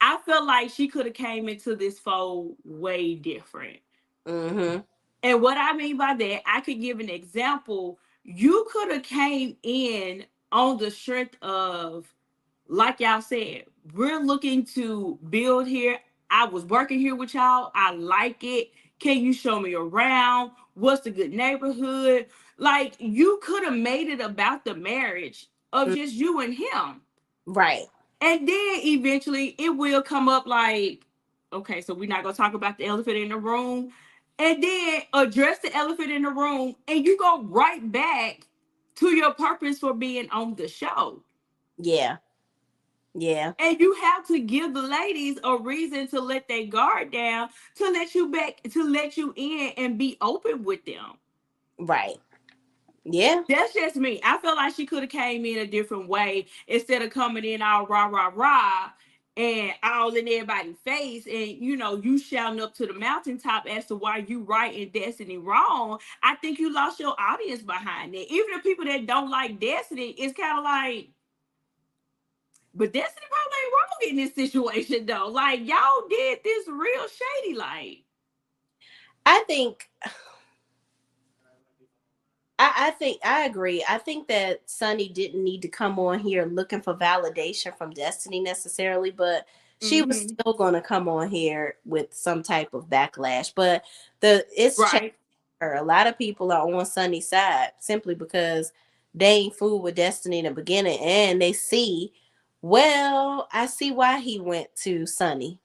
I felt like she could have came into this fold way different. Mm-hmm. And what I mean by that, I could give an example. You could have came in on the strength of, like y'all said, we're looking to build here. I was working here with y'all. I like it. Can you show me around? What's the good neighborhood? Like you could have made it about the marriage of Mm, just you and him. right. And then eventually it will come up like, okay, so we're not gonna talk about the elephant in the room. And then address the elephant in the room, and you go right back to your purpose for being on the show. Yeah. Yeah. And you have to give the ladies a reason to let their guard down, to let you back, to let you in and be open with them. Right. Yeah. That's just me. I feel like she could have came in a different way instead of coming in all rah rah rah and all in everybody's face, and you shouting up to the mountaintop as to why you right and Destiny wrong. I think you lost your audience behind it. Even the people that don't like Destiny, it's kind of like, but Destiny probably ain't wrong in this situation though. Like, y'all did this real shady. Like, I think I think I agree. I think that Sunny didn't need to come on here looking for validation from Destiny necessarily, but she was mm-hmm. still going to come on here with some type of backlash. But it's changed Right. her. A lot of people are on Sunny's side simply because they ain't fooled with Destiny in the beginning, and they see, well, I see why he went to Sunny,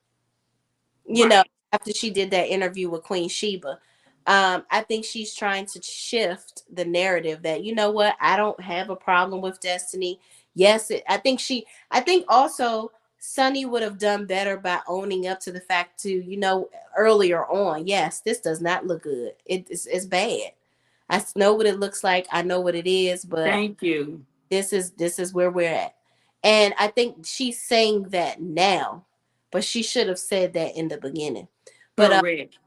you know, Right. after she did that interview with Queen Sheba. I think she's trying to shift the narrative that, you know what, I don't have a problem with Destiny. Yes, I think also Sunny would have done better by owning up to the fact to, earlier on, yes, this does not look good. It's bad. I know what it looks like. I know what it is, but Thank you. this is where we're at. And I think she's saying that now, but she should have said that in the beginning. But Correct.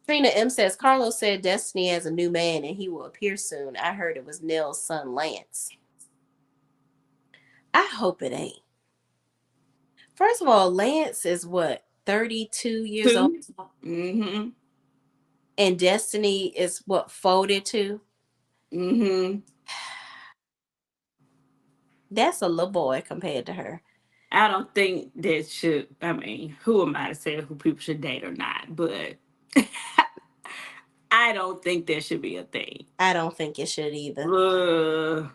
Trina M says Carlos said Destiny has a new man and he will appear soon. I heard it was Nell's son Lance. I hope it ain't. First of all, Lance is what, 32 years old, Two. Mm-hmm. and Destiny is what, 42? Mm-hmm. That's a little boy compared to her. I don't think that should. I mean, who am I to say who people should date or not? But I don't think that should be a thing. I don't think it should either. Ugh,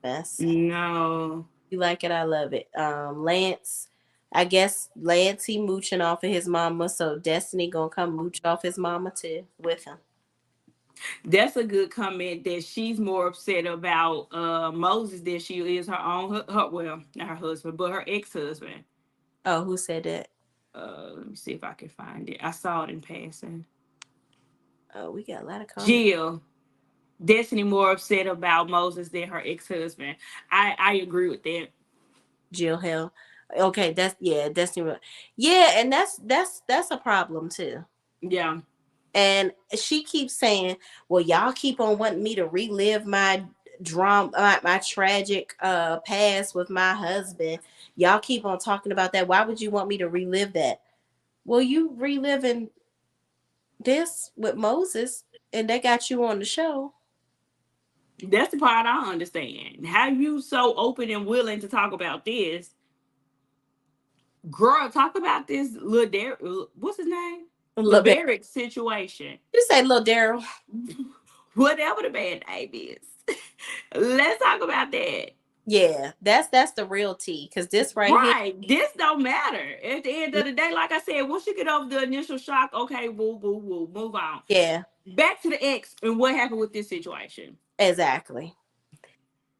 Yes. no. You like it, I love it. Lance, I guess Lance he mooching off of his mama, so Destiny gonna come mooch off his mama too with him. That's a good comment that she's more upset about Moses than she is her own, well, not her husband, but her ex-husband. Oh, who said that? Let me see if I can find it. I saw it in passing. Oh, we got a lot of comments. Jill. Destiny more upset about Moses than her ex-husband. I agree with that. Jill Hell. Okay, that's yeah, Destiny. Yeah, and that's a problem too. Yeah. And she keeps saying, "Well, y'all keep on wanting me to relive my drama, my tragic past with my husband. Y'all keep on talking about that. Why would you want me to relive that? Well, you reliving this with Moses, and they got you on the show." That's the part I don't understand. How you so open and willing to talk about this? Girl, talk about this what's his name? Look, baby, LeBaric situation. you say, "Little Daryl." Whatever the bad name is. Let's talk about that. Yeah, that's the real tea. Because this right here, Right. This don't matter. At the end of the day, like I said, once you get over the initial shock, okay, woo, woo, woo, move on. yeah, Back to the ex and what happened with this situation. exactly.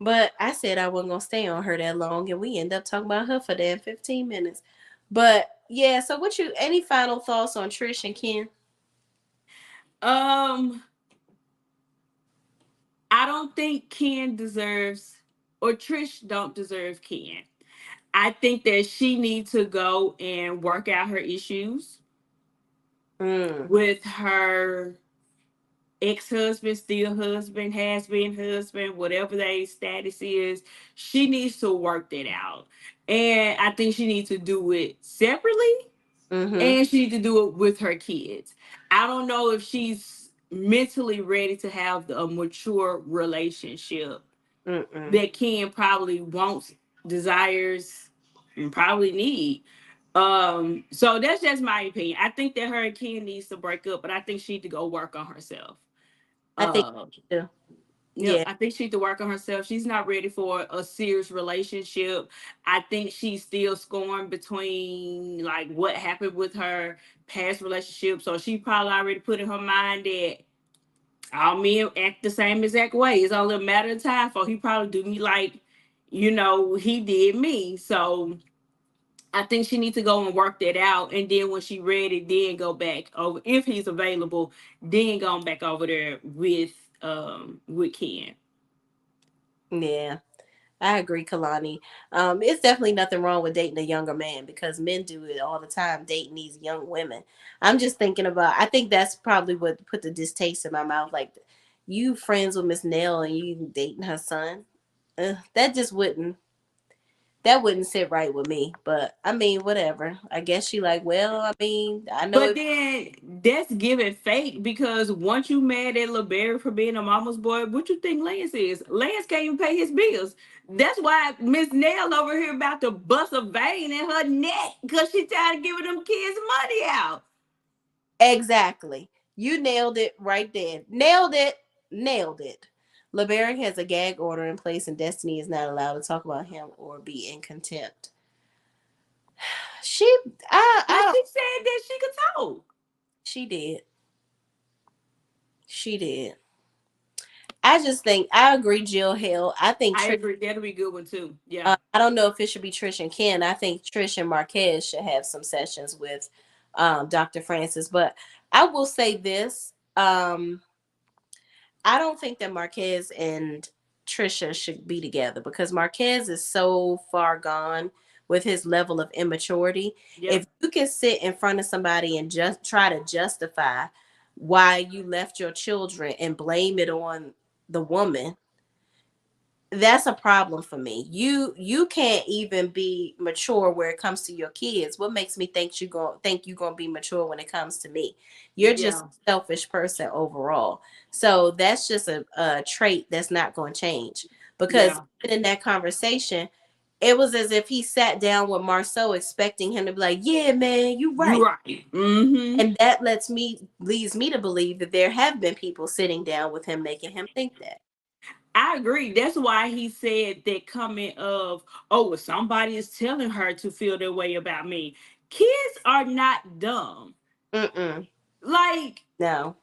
But I said I wasn't gonna stay on her that long, and we end up talking about her for damn 15 minutes. But yeah, so any final thoughts on Trish and Ken? Um, I don't think Ken deserves, or Trish don't deserve Ken. I think that she needs to go and work out her issues Mm, with her ex-husband, still husband, has been husband, whatever their status is. She needs to work that out. And I think she needs to do it separately, mm-hmm. and she needs to do it with her kids. I don't know if she's mentally ready to have a mature relationship Mm-mm. that Ken probably wants, desires, and probably need. So that's just my opinion. I think that her and Ken needs to break up, but I think she need to go work on herself. I think Uh, so. yep, Yeah, I think she need to work on herself. She's not ready for a serious relationship. I think she's still scoring between like what happened with her past relationship. So she probably already put in her mind that All men act the same exact way. It's only a matter of time for he probably do me like, he did me. So I think she needs to go and work that out, and then when she ready, then go back over if he's available. Then going back over there with Ken. Yeah. I agree, Kalani. It's definitely nothing wrong with dating a younger man because men do it all the time, dating these young women. I'm just thinking about. I think that's probably what put the distaste in my mouth. Like, you friends with Miss Nell and you dating her son. That just wouldn't. That wouldn't sit right with me. But I mean, whatever. I guess she like. Well, I mean, I know But it. then that's giving fake because once you mad at LeBerry for being a mama's boy, what you think Lance is? Lance can't even pay his bills. That's why Miss Nail over here about to bust a vein in her neck because she tired of giving them kids money out. Exactly. You nailed it right there. Nailed it. Nailed it. LeBaron has a gag order in place, and Destiny is not allowed to talk about him or be in contempt. She, But I don't. she said that she could talk. She did. She did. I just think I agree, Jill Hill. I think I Trish. agree. That'll be a good one too. Yeah. I don't know if it should be Trish and Ken. I think Trish and Marquez should have some sessions with Dr. Francis. But I will say this. I don't think that Marquez and Trisha should be together because Marquez is so far gone with his level of immaturity. Yep. If you can sit in front of somebody and just try to justify why you left your children and blame it on the woman, that's a problem for me. You can't even be mature where it comes to your kids. What makes me think you're gonna be mature when it comes to me? You're just Yeah. a selfish person overall. So that's just a trait that's not gonna change. Because Yeah. in that conversation, it was as if he sat down with Marceau expecting him to be like, yeah, man, you You right. right. Mm-hmm. And that leads me to believe that there have been people sitting down with him making him think that. I agree. That's why he said that comment of, oh, well, somebody is telling her to feel their way about me. Kids are not dumb. Mm-mm. Like, No.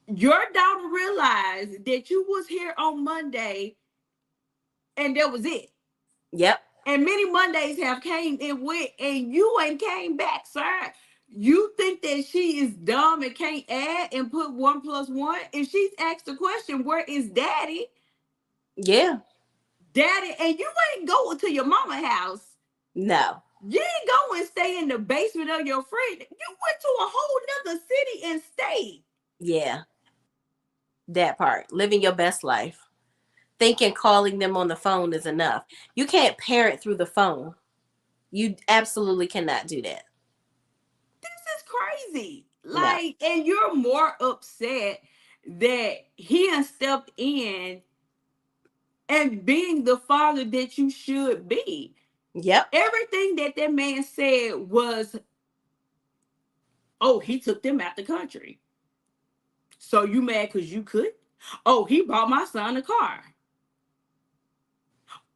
your daughter realized that you was here on Monday and that was it. Yep. And many Mondays have came and went and you ain't came back, sir. You think that she is dumb and can't add and put 1 plus 1? If she's asked the question, where is daddy? Yeah. Daddy, and you ain't going to your mama house. No. You didn't go and stay in the basement of your friend. You went to a whole nother city and stayed. Yeah. That part. Living your best life. Thinking calling them on the phone is enough. You can't parent through the phone. You absolutely cannot do that. This is crazy. No. Like, and you're more upset that he has stepped in and being the father that you should be. Yep. Everything that that man said was, oh, he took them out the country. So you mad because you could? Oh, he bought my son a car.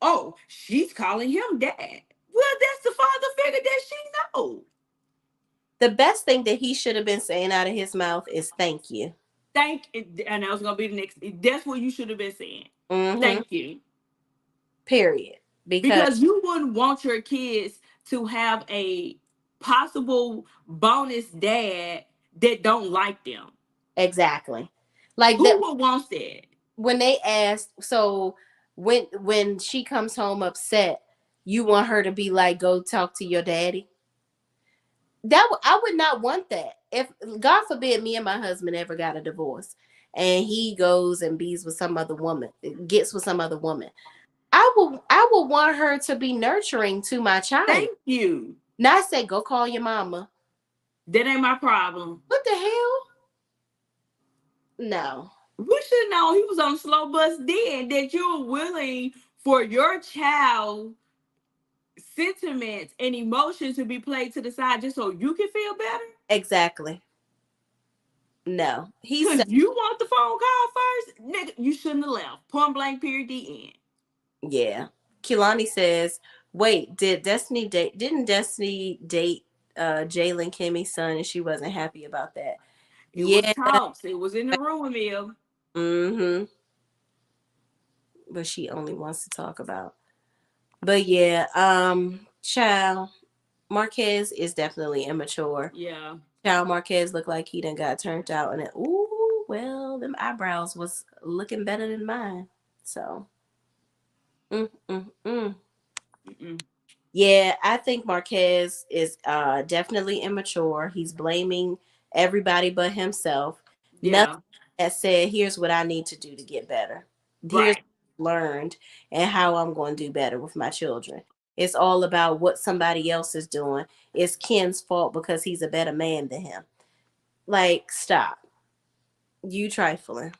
Oh, she's calling him dad. Well, that's the father figure that she knows. The best thing that he should have been saying out of his mouth is thank you. And that was gonna be the next. That's what you should have been saying. Mm-hmm. Thank you, Period. Because because you wouldn't want your kids to have a possible bonus dad that don't like them. exactly. Like that Who would want that? when they asked, so when she comes home upset, you want her to be like, go talk to your daddy. I would not want that. If God forbid me and my husband ever got a divorce and he goes and bees with some other woman, gets with some other woman, I will want her to be nurturing to my child. Thank you. Not say go call your mama. That ain't my problem. What the hell? No. We should know he was on slow bus then that you're willing for your child sentiments and emotions to be played to the side just so you can feel better? Exactly. No. He Because said you want the phone call first? Nigga, you shouldn't have left. Point blank, period, the end. yeah. Kilani says, wait, didn't Destiny date Jalen Kimmy's son and she wasn't happy about that? It was Yeah, talks. It was in the room, Emil. Mm-hmm. But she only wants to talk about. But yeah, child, Marquez is definitely immature. Yeah. Child Marquez looked like he done got turned out, and it, ooh, well, them eyebrows was looking better than mine. So, mm, mm, mm. Mm-mm. Yeah, I think Marquez is definitely immature. He's blaming everybody but himself. Nothing Yeah. that said, here's what I need to do to get better. Here's Right. what I learned and how I'm going to do better with my children. It's all about what somebody else is doing. It's Ken's fault because he's a better man than him. Like, stop. You trifling.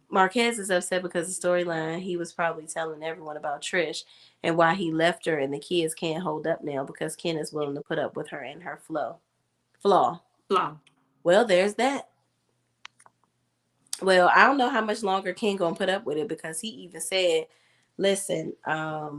Marquez is upset because the storyline he was probably telling everyone about Trish and why he left her, and the kids can't hold up now because Ken is willing to put up with her and her flaw. Flaw. Well, there's that. Well, I don't know how much longer Ken gonna put up with it because he even said, "Listen, I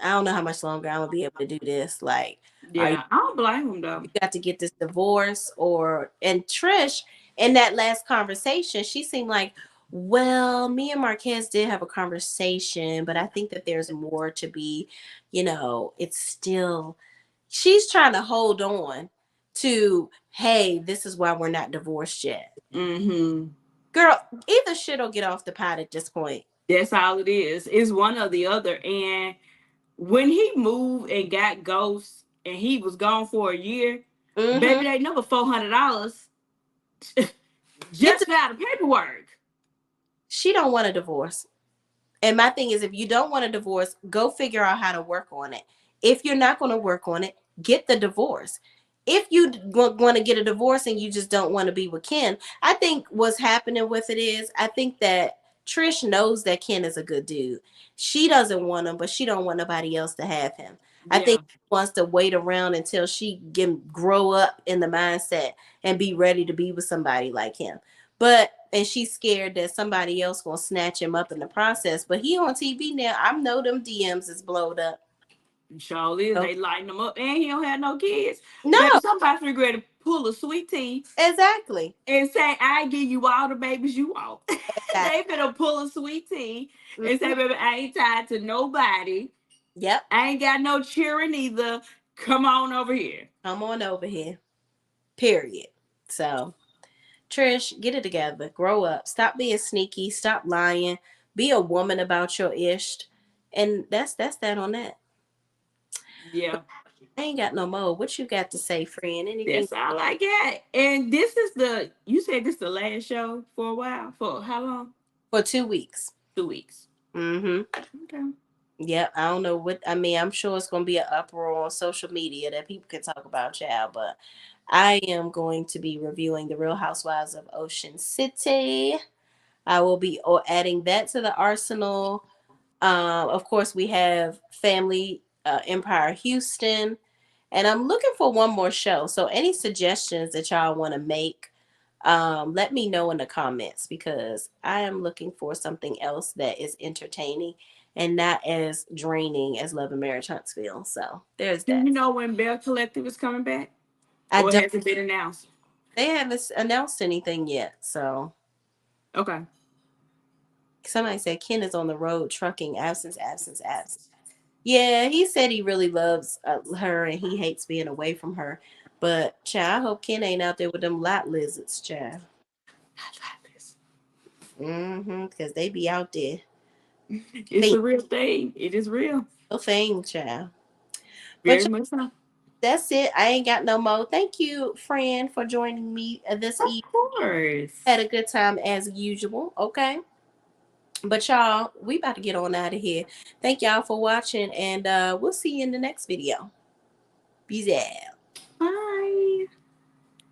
don't know how much longer I'm gonna be able to do this. Like, are Yeah. I don't blame him though. you got to get this divorce or?" And Trish, in that last conversation, she seemed like, well, me and Marquez did have a conversation, but I think that there's more to be, it's still, she's trying to hold on to, hey, this is why we're not divorced yet. Mm-hmm. Girl, either shit or get off the pot at this point. That's all it is. It's one or the other. And when he moved and got ghosts and he was gone for a year, Mm-hmm. baby, they number $400 Get just the, for out of paperwork. she don't want a divorce. And my thing is, if you don't want a divorce, go figure out how to work on it. If you're not going to work on it, get the divorce. If you want to get a divorce and you just don't want to be with Ken, I think what's happening with it is, I think that Trish knows that Ken is a good dude. She doesn't want him, but she don't want nobody else to have him. I think Yeah. she wants to wait around until she can grow up in the mindset and be ready to be with somebody like him. But and she's scared that somebody else gonna snatch him up in the process. But he on TV now. I know them DMs is blowed up. Surely is. So, They lighten him up. And he don't have no kids. no, Baby, somebody's regret to pull a sweet tea exactly. and say, I give you all the babies you want. Exactly. They finna pull a sweet tea and Mhm. say, baby, I ain't tied to nobody. Yep. I ain't got no cheering either. Come on over here. Come on over here. Period. So Trish, get it together. Grow up. Stop being sneaky. Stop lying. Be a woman about your ish. And that's that on that. Yeah. I ain't got no more. What you got to say, friend? Anything That's all I got. And this is you said this the last show for a while? For how long? for 2 weeks? 2 weeks. Mm-hmm. Okay. Yep, I don't know what I mean. I'm sure it's gonna be an uproar on social media that people can talk about, child. But I am going to be reviewing the Real Housewives of Ocean City. I will be adding that to the arsenal. Of course, we have Family Empire Houston, and I'm looking for one more show. So, any suggestions that y'all want to make, let me know in the comments because I am looking for something else that is entertaining and not as draining as Love and Marriage Huntsville. So there's Do that. you know when Bell Collective is coming back? I Or don't. has it been announced? They haven't announced anything yet. So Okay. somebody said Ken is on the road trucking. Absence, absence, absence. Yeah, he said he really loves her and he hates being away from her. But child, I hope Ken ain't out there with them lot lizards, child. I like this. Mm-hmm. Because they be out there. It's Thing, a real thing. It is real. no thing, child. But Very much so. that's it. I ain't got no more. Thank you, friend, for joining me this Of evening. course. Had a good time as usual. Okay. But y'all, we about to get on out of here. Thank y'all for watching, and we'll see you in the next video. Peace out.